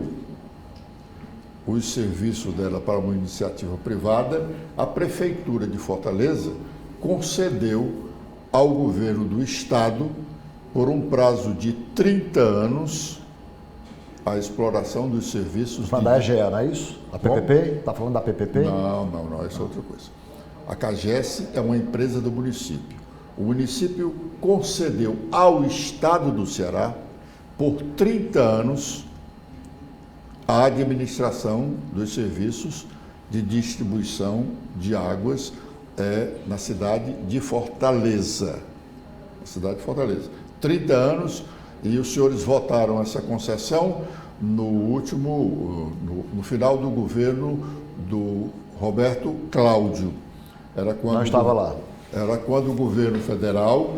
Speaker 1: os serviços dela para uma iniciativa privada, a Prefeitura de Fortaleza concedeu ao governo do Estado, por um prazo de 30 anos, a exploração dos serviços...
Speaker 2: Está falando da EGEA, não é isso? A PPP? Está falando da PPP?
Speaker 1: Não, isso é outra coisa. A CAGES é uma empresa do município. O município concedeu ao Estado do Ceará, por 30 anos, a administração dos serviços de distribuição de águas na cidade de Fortaleza. 30 anos, e os senhores votaram essa concessão no final do governo do Roberto Cláudio.
Speaker 2: Não estava lá.
Speaker 1: Era quando o governo federal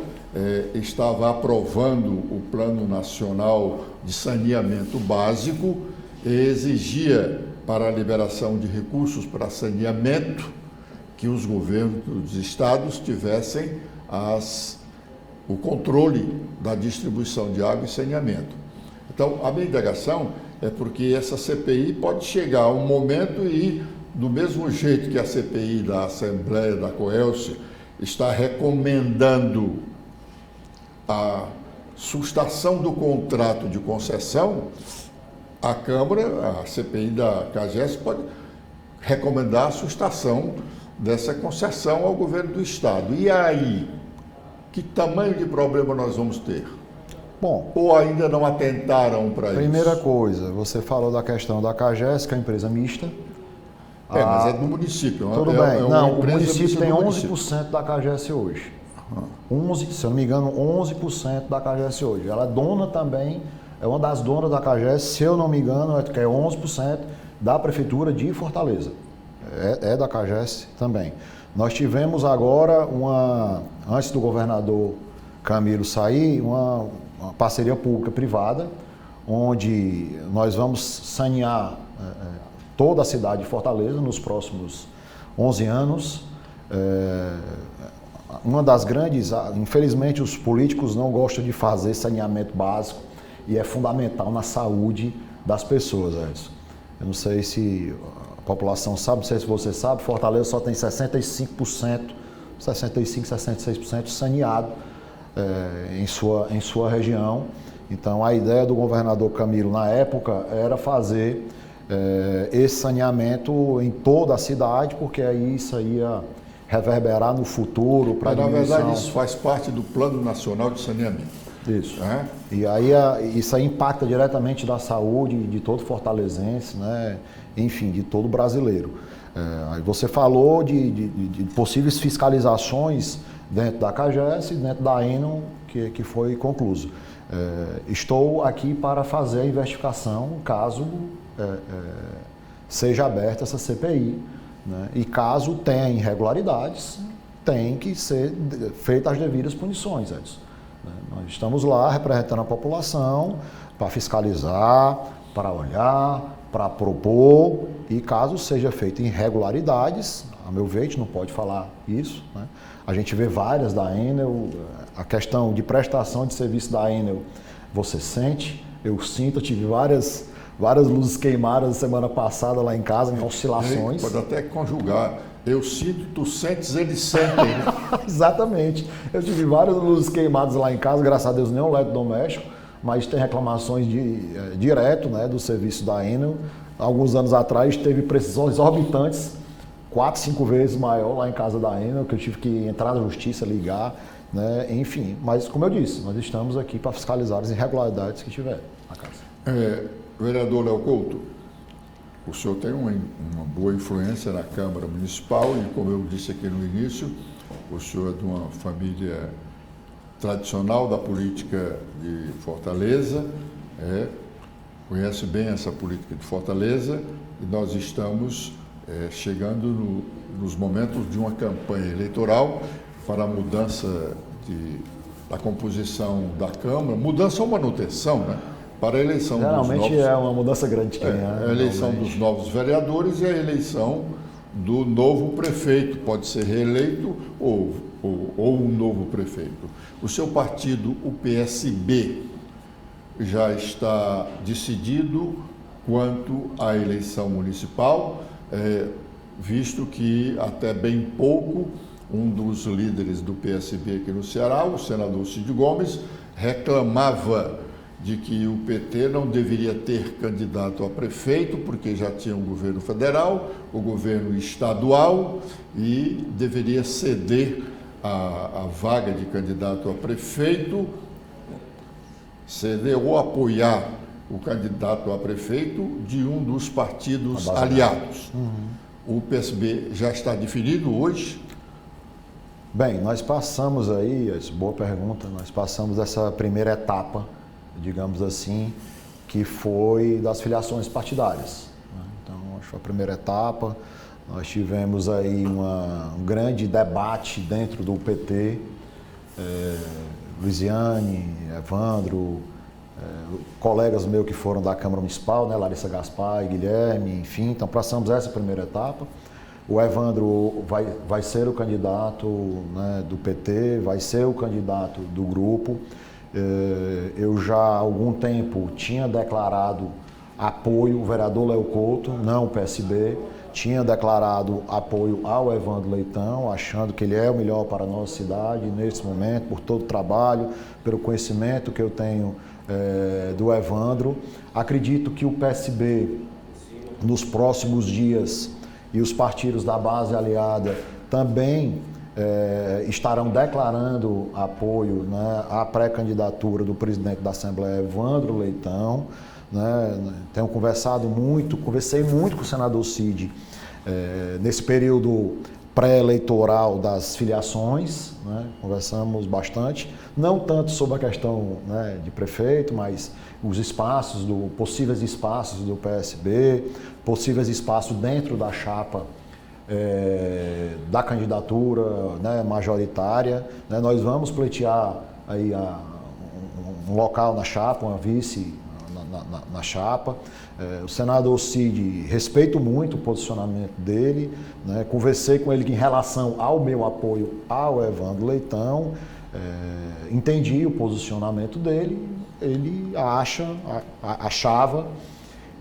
Speaker 1: estava aprovando o Plano Nacional de Saneamento Básico e exigia, para a liberação de recursos para saneamento, que os governos dos estados tivessem o controle da distribuição de água e saneamento. Então, a minha indagação é porque essa CPI pode chegar a um momento e, do mesmo jeito que a CPI da Assembleia da COELCE está recomendando a sustação do contrato de concessão, a Câmara, a CPI da CAGES, pode recomendar a sustação dessa concessão ao governo do Estado. E aí, que tamanho de problema nós vamos ter?
Speaker 2: Bom,
Speaker 1: ou ainda não atentaram para isso?
Speaker 2: Primeira coisa, você falou da questão da CAGES, que é uma empresa mista.
Speaker 1: Mas é do município.
Speaker 2: Tudo bem. Não, o município tem 11% da CAGES hoje. 11, se eu não me engano, 11% da CAGES hoje. Ela é dona também, é uma das donas da CAGES, se eu não me engano, que é 11% da Prefeitura de Fortaleza. É da CAGES também. Nós tivemos agora, antes do governador Camilo sair, uma parceria pública-privada, onde nós vamos sanear toda a cidade de Fortaleza nos próximos 11 anos. Uma das grandes, infelizmente os políticos não gostam de fazer saneamento básico e é fundamental na saúde das pessoas, Edson. Eu não sei se a população sabe, não sei se você sabe, Fortaleza só tem 65%, 66% saneado em sua região. Então a ideia do governador Camilo na época era fazer esse saneamento em toda a cidade, porque aí isso ia reverberar no futuro para a diminuição.
Speaker 1: Na verdade, isso faz parte do Plano Nacional de Saneamento.
Speaker 2: Isso. E aí isso aí impacta diretamente na saúde de todo fortalezense, né? enfim, de todo brasileiro. Aí você falou de possíveis fiscalizações dentro da CAGES e dentro da ENEL, que foi concluído. Estou aqui para fazer a investigação caso seja aberta essa CPI, né? E caso tenha irregularidades, tem que ser feitas as devidas punições, Edson. Nós estamos lá representando a população para fiscalizar, para olhar, para propor, e caso seja feita irregularidades, a meu ver, a gente não pode falar isso, né? A gente vê várias da Enel, a questão de prestação de serviço da Enel, você sente, eu sinto, eu tive várias luzes queimadas semana passada lá em casa, em oscilações.
Speaker 1: Pode até conjugar. Eu sinto, tu sentes, eles sentem.
Speaker 2: Exatamente. Eu tive várias luzes queimadas lá em casa, graças a Deus, nem um eletrodoméstico, mas tem reclamações direto, né, do serviço da Enel. Alguns anos atrás teve precisões exorbitantes, 4, 5 vezes maior lá em casa da Enel, que eu tive que entrar na justiça, ligar, né, enfim. Mas, como eu disse, nós estamos aqui para fiscalizar as irregularidades que tiver na casa.
Speaker 1: Vereador Léo Couto, o senhor tem uma boa influência na Câmara Municipal e, como eu disse aqui no início, o senhor é de uma família tradicional da política de Fortaleza, conhece bem essa política de Fortaleza, e nós estamos chegando nos momentos de uma campanha eleitoral para a mudança da composição da Câmara, mudança ou manutenção, né? Para a eleição
Speaker 2: geralmente
Speaker 1: dos novos...
Speaker 2: é uma mudança grande.
Speaker 1: A eleição dos novos vereadores e a eleição do novo prefeito, pode ser reeleito ou um novo prefeito. O seu partido, o PSB, já está decidido quanto à eleição municipal, visto que até bem pouco um dos líderes do PSB aqui no Ceará, o senador Cid Gomes, reclamava de que o PT não deveria ter candidato a prefeito, porque já tinha o governo federal, o governo estadual, e deveria ceder a vaga de candidato a prefeito, ceder ou apoiar o candidato a prefeito de um dos partidos aliados. O PSB já está definido hoje?
Speaker 2: Bem, nós passamos aí, boa pergunta, nós passamos essa primeira etapa, digamos assim, que foi das filiações partidárias, né? Então, acho que foi a primeira etapa. Nós tivemos aí um grande debate dentro do PT, Luiziane, Evandro, colegas meus que foram da Câmara Municipal, né, Larissa Gaspar e Guilherme, enfim, então passamos essa primeira etapa. O Evandro vai ser o candidato, né, do PT, vai ser o candidato do grupo. Eu já há algum tempo tinha declarado apoio ao vereador Léo Couto, não o PSB, tinha declarado apoio ao Evandro Leitão, achando que ele é o melhor para a nossa cidade nesse momento, por todo o trabalho, pelo conhecimento que eu tenho do Evandro. Acredito que o PSB, nos próximos dias, e os partidos da base aliada também estarão declarando apoio, né, à pré-candidatura do presidente da Assembleia, Evandro Leitão, né? Conversei muito com o senador Cid nesse período pré-eleitoral das filiações, né? Conversamos bastante, não tanto sobre a questão, né, de prefeito, mas os espaços, possíveis espaços do PSB, possíveis espaços dentro da chapa da candidatura, né, majoritária, né? Nós vamos pleitear aí um local na chapa, uma vice na chapa. O senador Cid, respeito muito o posicionamento dele, né? Conversei com ele em relação ao meu apoio ao Evandro Leitão, entendi o posicionamento dele. Ele achava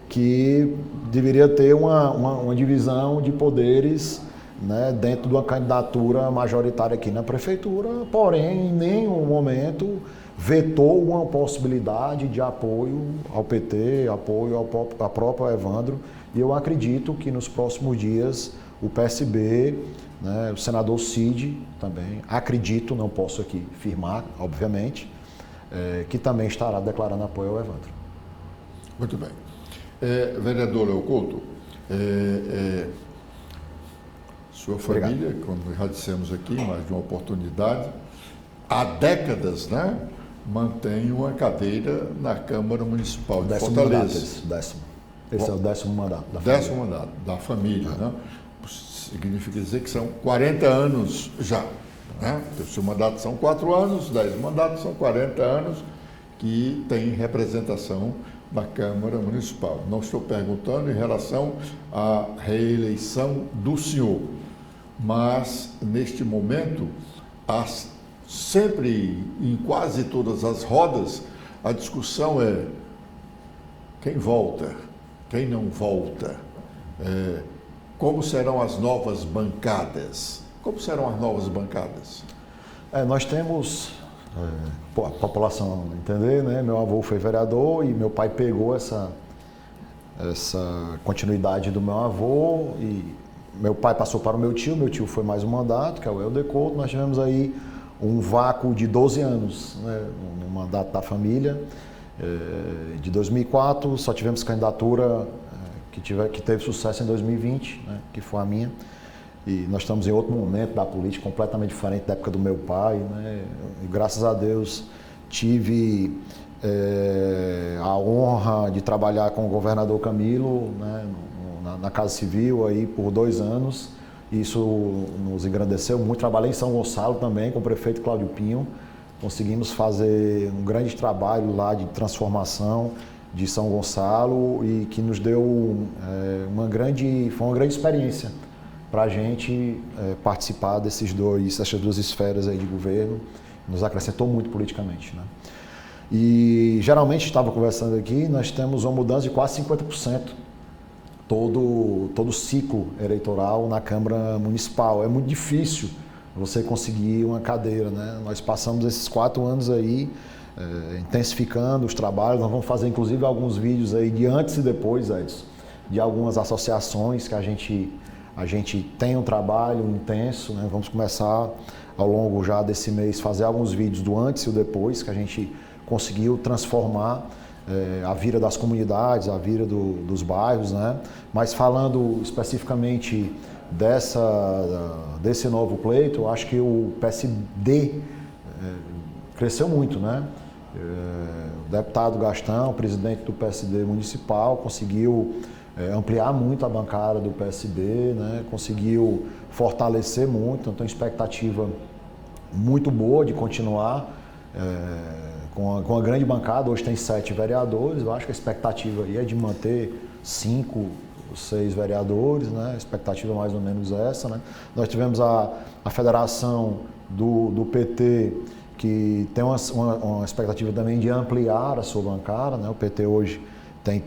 Speaker 2: que deveria ter uma divisão de poderes, né, dentro de uma candidatura majoritária aqui na prefeitura, porém, em nenhum momento vetou uma possibilidade de apoio ao PT, apoio ao próprio Evandro, e eu acredito que nos próximos dias o PSB, né, o senador Cid também, acredito, não posso aqui afirmar, obviamente, que também estará declarando apoio ao Evandro.
Speaker 1: Muito bem. Vereador Léo Couto, Sua família, como já dissemos aqui, mais de uma oportunidade, há décadas, né, mantém uma cadeira na Câmara Municipal de Fortaleza.
Speaker 2: Esse é o 10º mandato da
Speaker 1: família. 10º mandato da família, né? Significa dizer que são 40 anos já. Né? Se o mandato são 4 anos, 10 mandatos são 40 anos que tem representação na Câmara Municipal. Não estou perguntando em relação à reeleição do senhor, mas neste momento, sempre em quase todas as rodas, a discussão é quem volta, quem não volta, como serão as novas bancadas. Como serão as novas bancadas?
Speaker 2: Nós temos, a população entender, né? Meu avô foi vereador e meu pai pegou essa continuidade do meu avô e meu pai passou para o meu tio foi mais um mandato, que é o Helder Couto. Nós tivemos aí um vácuo de 12 anos, né, no mandato da família. De 2004 só tivemos candidatura que teve sucesso em 2020, né, que foi a minha. E nós estamos em outro momento da política, completamente diferente da época do meu pai, né? E graças a Deus tive a honra de trabalhar com o governador Camilo, né, na Casa Civil aí por 2 anos. Isso nos engrandeceu muito. Trabalhei em São Gonçalo também com o prefeito Cláudio Pinho. Conseguimos fazer um grande trabalho lá de transformação de São Gonçalo e que nos deu foi uma grande experiência para a gente participar dessas 2 esferas aí de governo. Nos acrescentou muito politicamente, né? E geralmente, estava conversando aqui, nós temos uma mudança de quase 50% todo ciclo eleitoral na Câmara Municipal. É muito difícil você conseguir uma cadeira, né? Nós passamos esses 4 anos aí intensificando os trabalhos. Nós vamos fazer inclusive alguns vídeos aí de antes e depois, Edson, de algumas associações que a gente tem um trabalho intenso, né? Vamos começar ao longo já desse mês fazer alguns vídeos do antes e o depois, que a gente conseguiu transformar a vida das comunidades, a vida dos bairros, né? Mas falando especificamente desse novo pleito, eu acho que o PSD cresceu muito, né? O deputado Gastão, presidente do PSD municipal, conseguiu ampliar muito a bancada do PSB, né? Conseguiu fortalecer muito, então tem expectativa muito boa de continuar com a grande bancada. Hoje tem 7 vereadores, eu acho que a expectativa aí é de manter 5 ou 6 vereadores, né? A expectativa é mais ou menos essa, né? Nós tivemos a federação do PT, que tem uma expectativa também de ampliar a sua bancada, né? O PT hoje tem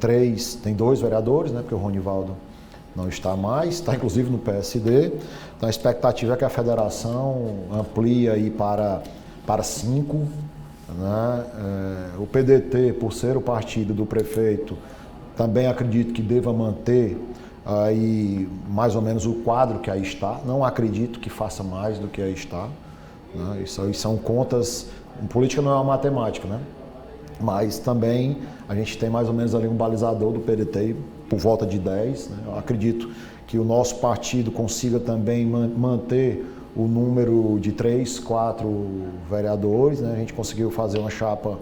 Speaker 2: 2 vereadores, né? Porque o Ronivaldo não está mais, está inclusive no PSD. Então a expectativa é que a federação amplie aí para 5, né? O PDT, por ser o partido do prefeito, também acredito que deva manter aí mais ou menos o quadro que aí está. Não acredito que faça mais do que aí está, né? Isso aí são contas, política não é uma matemática, né? Mas também a gente tem mais ou menos ali um balizador do PDT por volta de 10, né? Eu acredito que o nosso partido consiga também manter o número de 3, 4 vereadores, né? A gente conseguiu fazer uma chapa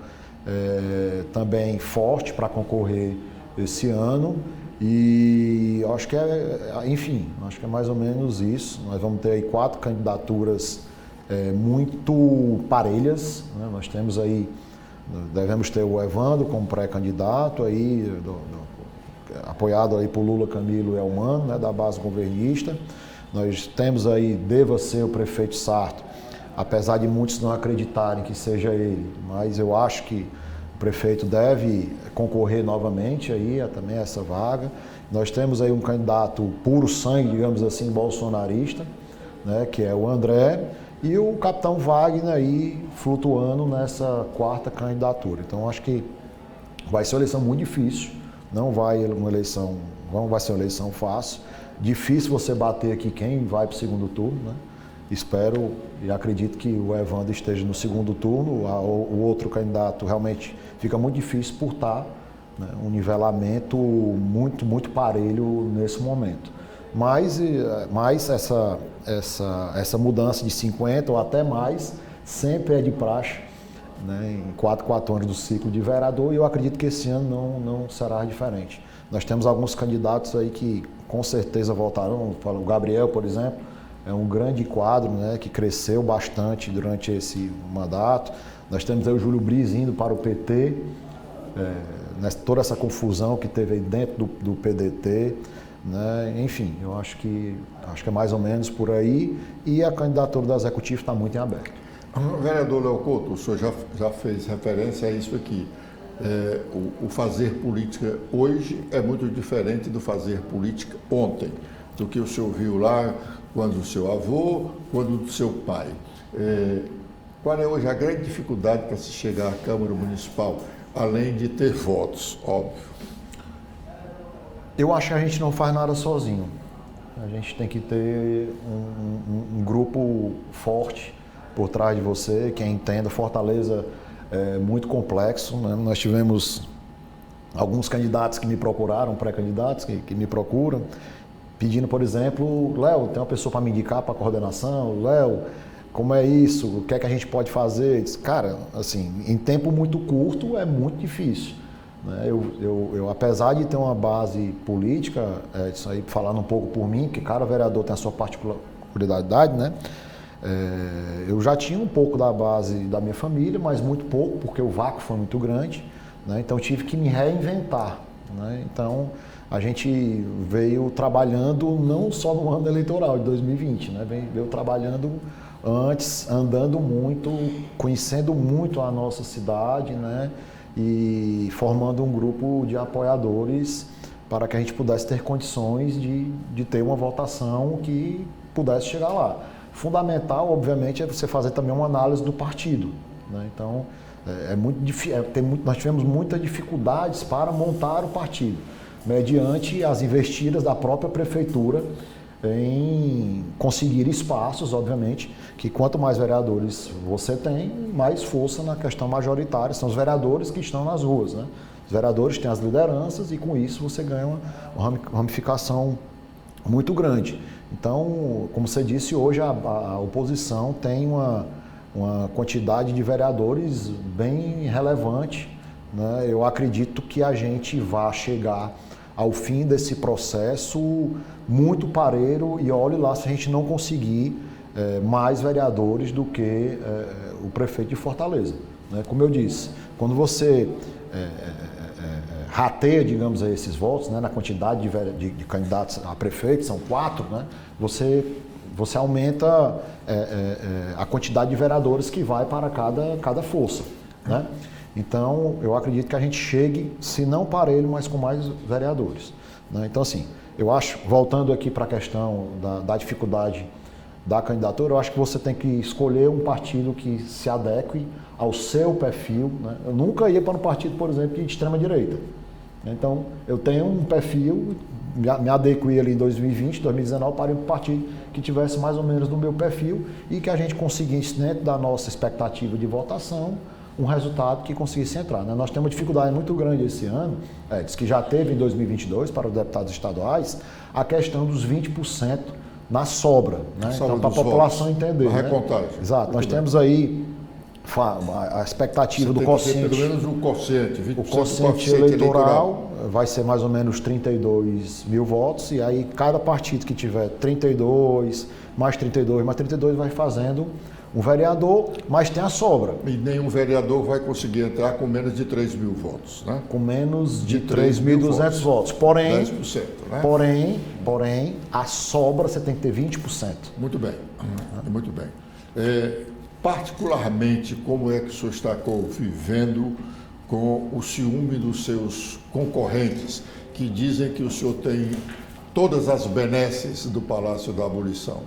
Speaker 2: também forte para concorrer esse ano e acho que acho que é mais ou menos isso. Nós vamos ter aí 4 candidaturas muito parelhas, né? Nós temos aí, devemos ter o Evandro como pré-candidato aí, apoiado aí por Lula, Camilo e Elmano, né, da base governista. Nós temos aí, deva ser o prefeito Sarto, apesar de muitos não acreditarem que seja ele, mas eu acho que o prefeito deve concorrer novamente aí também a essa vaga. Nós temos aí um candidato puro sangue, digamos assim, bolsonarista, né, que é o André, e o capitão Wagner aí flutuando nessa 4ª candidatura. Então acho que vai ser uma eleição muito difícil, não vai ser uma eleição fácil. Difícil você bater aqui quem vai para o segundo turno, né? Espero e acredito que o Evandro esteja no segundo turno. O outro candidato realmente fica muito difícil por estar né? Um nivelamento muito parelho nesse momento. Mas essa mudança de 50 ou até mais sempre é de praxe, né? Em 4 anos do ciclo de vereador, e eu acredito que esse ano não será diferente. Nós temos alguns candidatos aí que com certeza voltarão. O Gabriel, por exemplo, é um grande quadro, né, que cresceu bastante durante esse mandato. Nós temos aí o Júlio Bris indo para o PT, toda essa confusão que teve aí dentro do PDT, né? Enfim, eu acho que é mais ou menos por aí, e a candidatura do Executivo está muito em aberto.
Speaker 1: Vereador Léo Couto, o senhor já fez referência a isso aqui. O fazer política hoje é muito diferente do fazer política ontem, do que o senhor viu lá quando do seu avô, quando do seu pai. Qual é hoje a grande dificuldade para se chegar à Câmara Municipal, além de ter votos, óbvio?
Speaker 2: Eu acho que a gente não faz nada sozinho. A gente tem que ter um grupo forte por trás de você, que entenda. Fortaleza é muito complexo, né? Nós tivemos alguns candidatos que me procuraram, pré-candidatos que me procuram, pedindo, por exemplo, Léo, tem uma pessoa para me indicar para a coordenação? Léo, como é isso? O que é que a gente pode fazer? Cara, assim, em tempo muito curto é muito difícil, né? Eu apesar de ter uma base política, isso aí falando um pouco por mim, que cada vereador tem a sua particularidade, né? Eu já tinha um pouco da base da minha família, mas muito pouco, porque o vácuo foi muito grande, né? Então tive que me reinventar, né? Então a gente veio trabalhando não só no ano eleitoral de 2020, né? Veio trabalhando antes, andando muito, conhecendo muito a nossa cidade, né? E formando um grupo de apoiadores para que a gente pudesse ter condições de ter uma votação que pudesse chegar lá. Fundamental, obviamente, é você fazer também uma análise do partido, né? Então, nós tivemos muitas dificuldades para montar o partido, mediante as investidas da própria prefeitura em conseguir espaços, obviamente, que quanto mais vereadores você tem, mais força na questão majoritária. São os vereadores que estão nas ruas, né? Os vereadores têm as lideranças e com isso você ganha uma ramificação muito grande. Então, como você disse, hoje a oposição tem uma quantidade de vereadores bem relevante, né? Eu acredito que a gente vai chegar ao fim desse processo muito parelho, e olhe lá se a gente não conseguir mais vereadores do que o prefeito de Fortaleza, né? Como eu disse, quando você rateia, digamos, esses votos, né, na quantidade de candidatos a prefeito, são 4, né, você aumenta a quantidade de vereadores que vai para cada força, né? Então, eu acredito que a gente chegue, se não parelho, mas com mais vereadores, né? Então, assim, eu acho, voltando aqui para a questão da dificuldade da candidatura, eu acho que você tem que escolher um partido que se adeque ao seu perfil, né? Eu nunca ia para um partido, por exemplo, de extrema-direita. Então, eu tenho um perfil, me adequei ali em 2020, 2019, para um partido que tivesse mais ou menos no meu perfil e que a gente conseguisse, dentro da nossa expectativa de votação, um resultado que conseguisse entrar, né? Nós temos uma dificuldade muito grande esse ano, diz que já teve em 2022 para os deputados estaduais, a questão dos 20% na sobra, né? Então, para a população entender.
Speaker 1: A recontagem.
Speaker 2: Né? Exato. Nós temos aí a expectativa do quociente.
Speaker 1: Pelo menos o quociente, 20%
Speaker 2: o quociente eleitoral vai ser mais ou menos 32 mil votos, e aí cada partido que tiver 32, mais 32, mais 32 vai fazendo um vereador, mas tem a sobra.
Speaker 1: E nenhum vereador vai conseguir entrar com menos de 3 mil votos, né?
Speaker 2: Com menos de 3.200 votos. Porém,
Speaker 1: 10%, né?
Speaker 2: Porém, a sobra você tem que ter 20%.
Speaker 1: Muito bem, muito bem. Particularmente, como é que o senhor está convivendo com o ciúme dos seus concorrentes, que dizem que o senhor tem todas as benesses do Palácio da Abolição?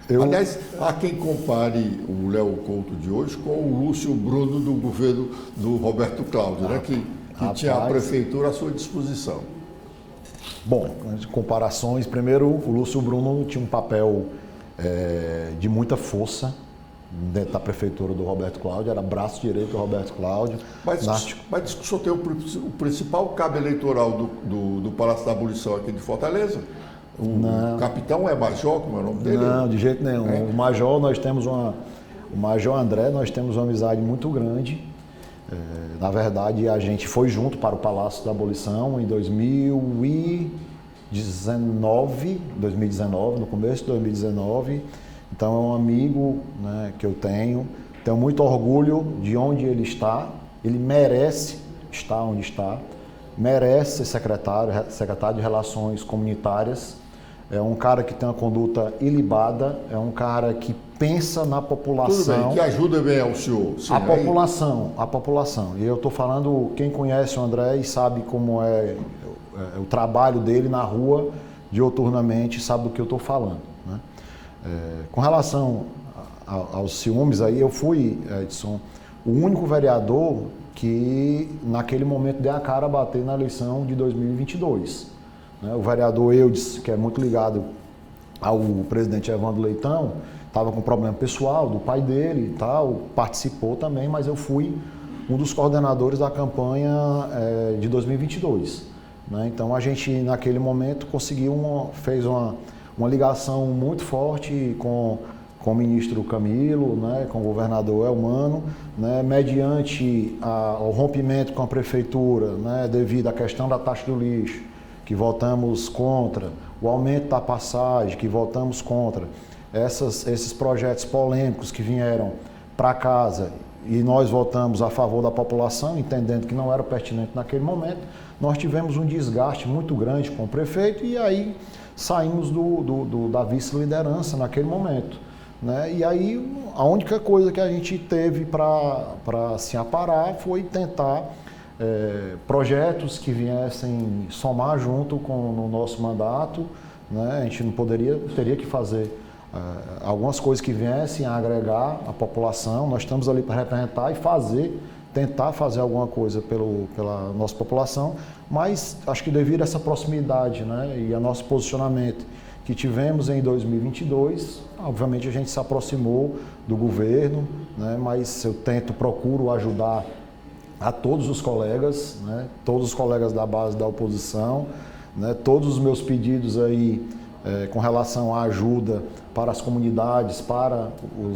Speaker 1: Aliás, há quem compare o Léo Couto de hoje com o Lúcio Bruno do governo do Roberto Cláudio, né? Que tinha a prefeitura à sua disposição.
Speaker 2: Bom, de comparações, primeiro o Lúcio Bruno tinha um papel de muita força, dentro da prefeitura do Roberto Cláudio, era braço direito do Roberto Cláudio.
Speaker 1: Mas o senhor tem o principal cabo eleitoral do Palácio da Abolição aqui de Fortaleza? O capitão é major, como é o nome dele?
Speaker 2: Não, de jeito nenhum.
Speaker 1: É?
Speaker 2: O major, o major André, nós temos uma amizade muito grande. Na verdade, a gente foi junto para o Palácio da Abolição em 2019, no começo de 2019. Então é um amigo, né, que eu tenho muito orgulho de onde ele está, ele merece estar onde está, merece ser secretário de Relações Comunitárias, é um cara que tem uma conduta ilibada, é um cara que pensa na população.
Speaker 1: Tudo bem, que ajuda bem ao senhor. Sim,
Speaker 2: a população. E eu estou falando, quem conhece o André e sabe como é o trabalho dele na rua, diuturnamente, sabe do que eu estou falando, né? Com relação aos ciúmes, aí eu fui, Edson, o único vereador que naquele momento deu a cara a bater na eleição de 2022. Né? O vereador Eudes, que é muito ligado ao presidente Evandro Leitão, estava com problema pessoal do pai dele e tal, participou também, mas eu fui um dos coordenadores da campanha de 2022. Né? Então a gente naquele momento fez uma ligação muito forte com o ministro Camilo, né, com o governador Elmano, né, mediante o rompimento com a prefeitura, né, devido à questão da taxa do lixo, que votamos contra, o aumento da passagem, que votamos contra, esses projetos polêmicos que vieram para casa e nós votamos a favor da população, entendendo que não era pertinente naquele momento, nós tivemos um desgaste muito grande com o prefeito e aí saímos da vice-liderança naquele momento, né? E aí a única coisa que a gente teve para se aparar foi tentar projetos que viessem somar junto no nosso mandato, né? A gente não teria que fazer algumas coisas que viessem a agregar a população. Nós estamos ali para representar e tentar fazer alguma coisa pela nossa população, mas acho que devido a essa proximidade, né, e a nosso posicionamento que tivemos em 2022, obviamente a gente se aproximou do governo, né, mas eu procuro ajudar a todos os colegas, né, todos os colegas da base da oposição, né, todos os meus pedidos aí com relação à ajuda para as comunidades, para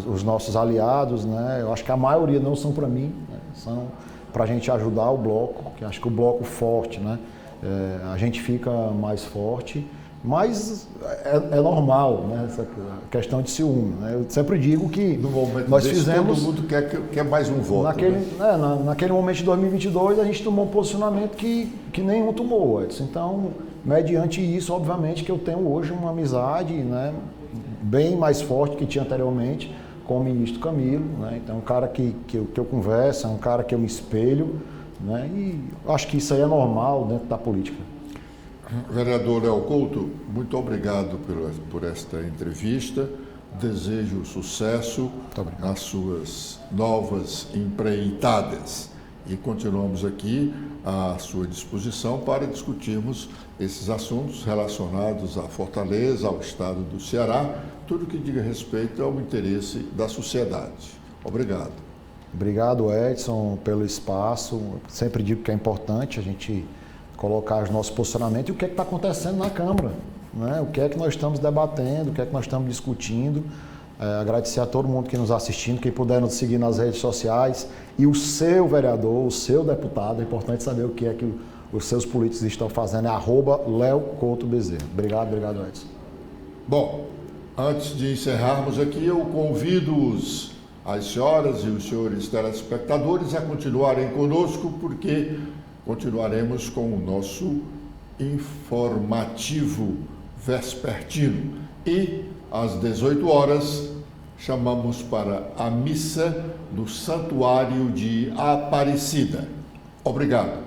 Speaker 2: os nossos aliados, né, eu acho que a maioria não são para mim, né, são para a gente ajudar o bloco, que acho que o bloco forte, né, a gente fica mais forte, mas é normal, né, essa questão de ciúme, né? Eu sempre digo que
Speaker 1: no momento
Speaker 2: nós fizemos...
Speaker 1: Todo mundo quer mais um voto.
Speaker 2: Naquele momento de 2022, a gente tomou um posicionamento que nenhum tomou, Edson. Então, mediante isso, obviamente, que eu tenho hoje uma amizade, né, bem mais forte que tinha anteriormente com o ministro Camilo, né? Então, um cara que eu converso, um cara que eu me espelho, né? E acho que isso aí é normal dentro da política.
Speaker 1: Vereador Léo Couto, muito obrigado por esta entrevista. Desejo sucesso nas suas novas empreitadas. E continuamos aqui à sua disposição para discutirmos esses assuntos relacionados à Fortaleza, ao estado do Ceará, tudo que diga respeito ao interesse da sociedade. Obrigado.
Speaker 2: Obrigado, Edson, pelo espaço. Sempre digo que é importante a gente colocar os nossos posicionamentos e o que está acontecendo na Câmara, né? O que é que nós estamos debatendo, o que é que nós estamos discutindo. Agradecer a todo mundo que nos assistindo, quem puder nos seguir nas redes sociais e o seu vereador, o seu deputado, é importante saber o que é que os seus políticos estão fazendo, é @LeoCoutoBezerra. Obrigado, Edson.
Speaker 1: Bom, antes de encerrarmos aqui, eu convido as senhoras e os senhores telespectadores a continuarem conosco, porque continuaremos com o nosso informativo vespertino. E, às 18 horas, chamamos para a missa do Santuário de Aparecida. Obrigado.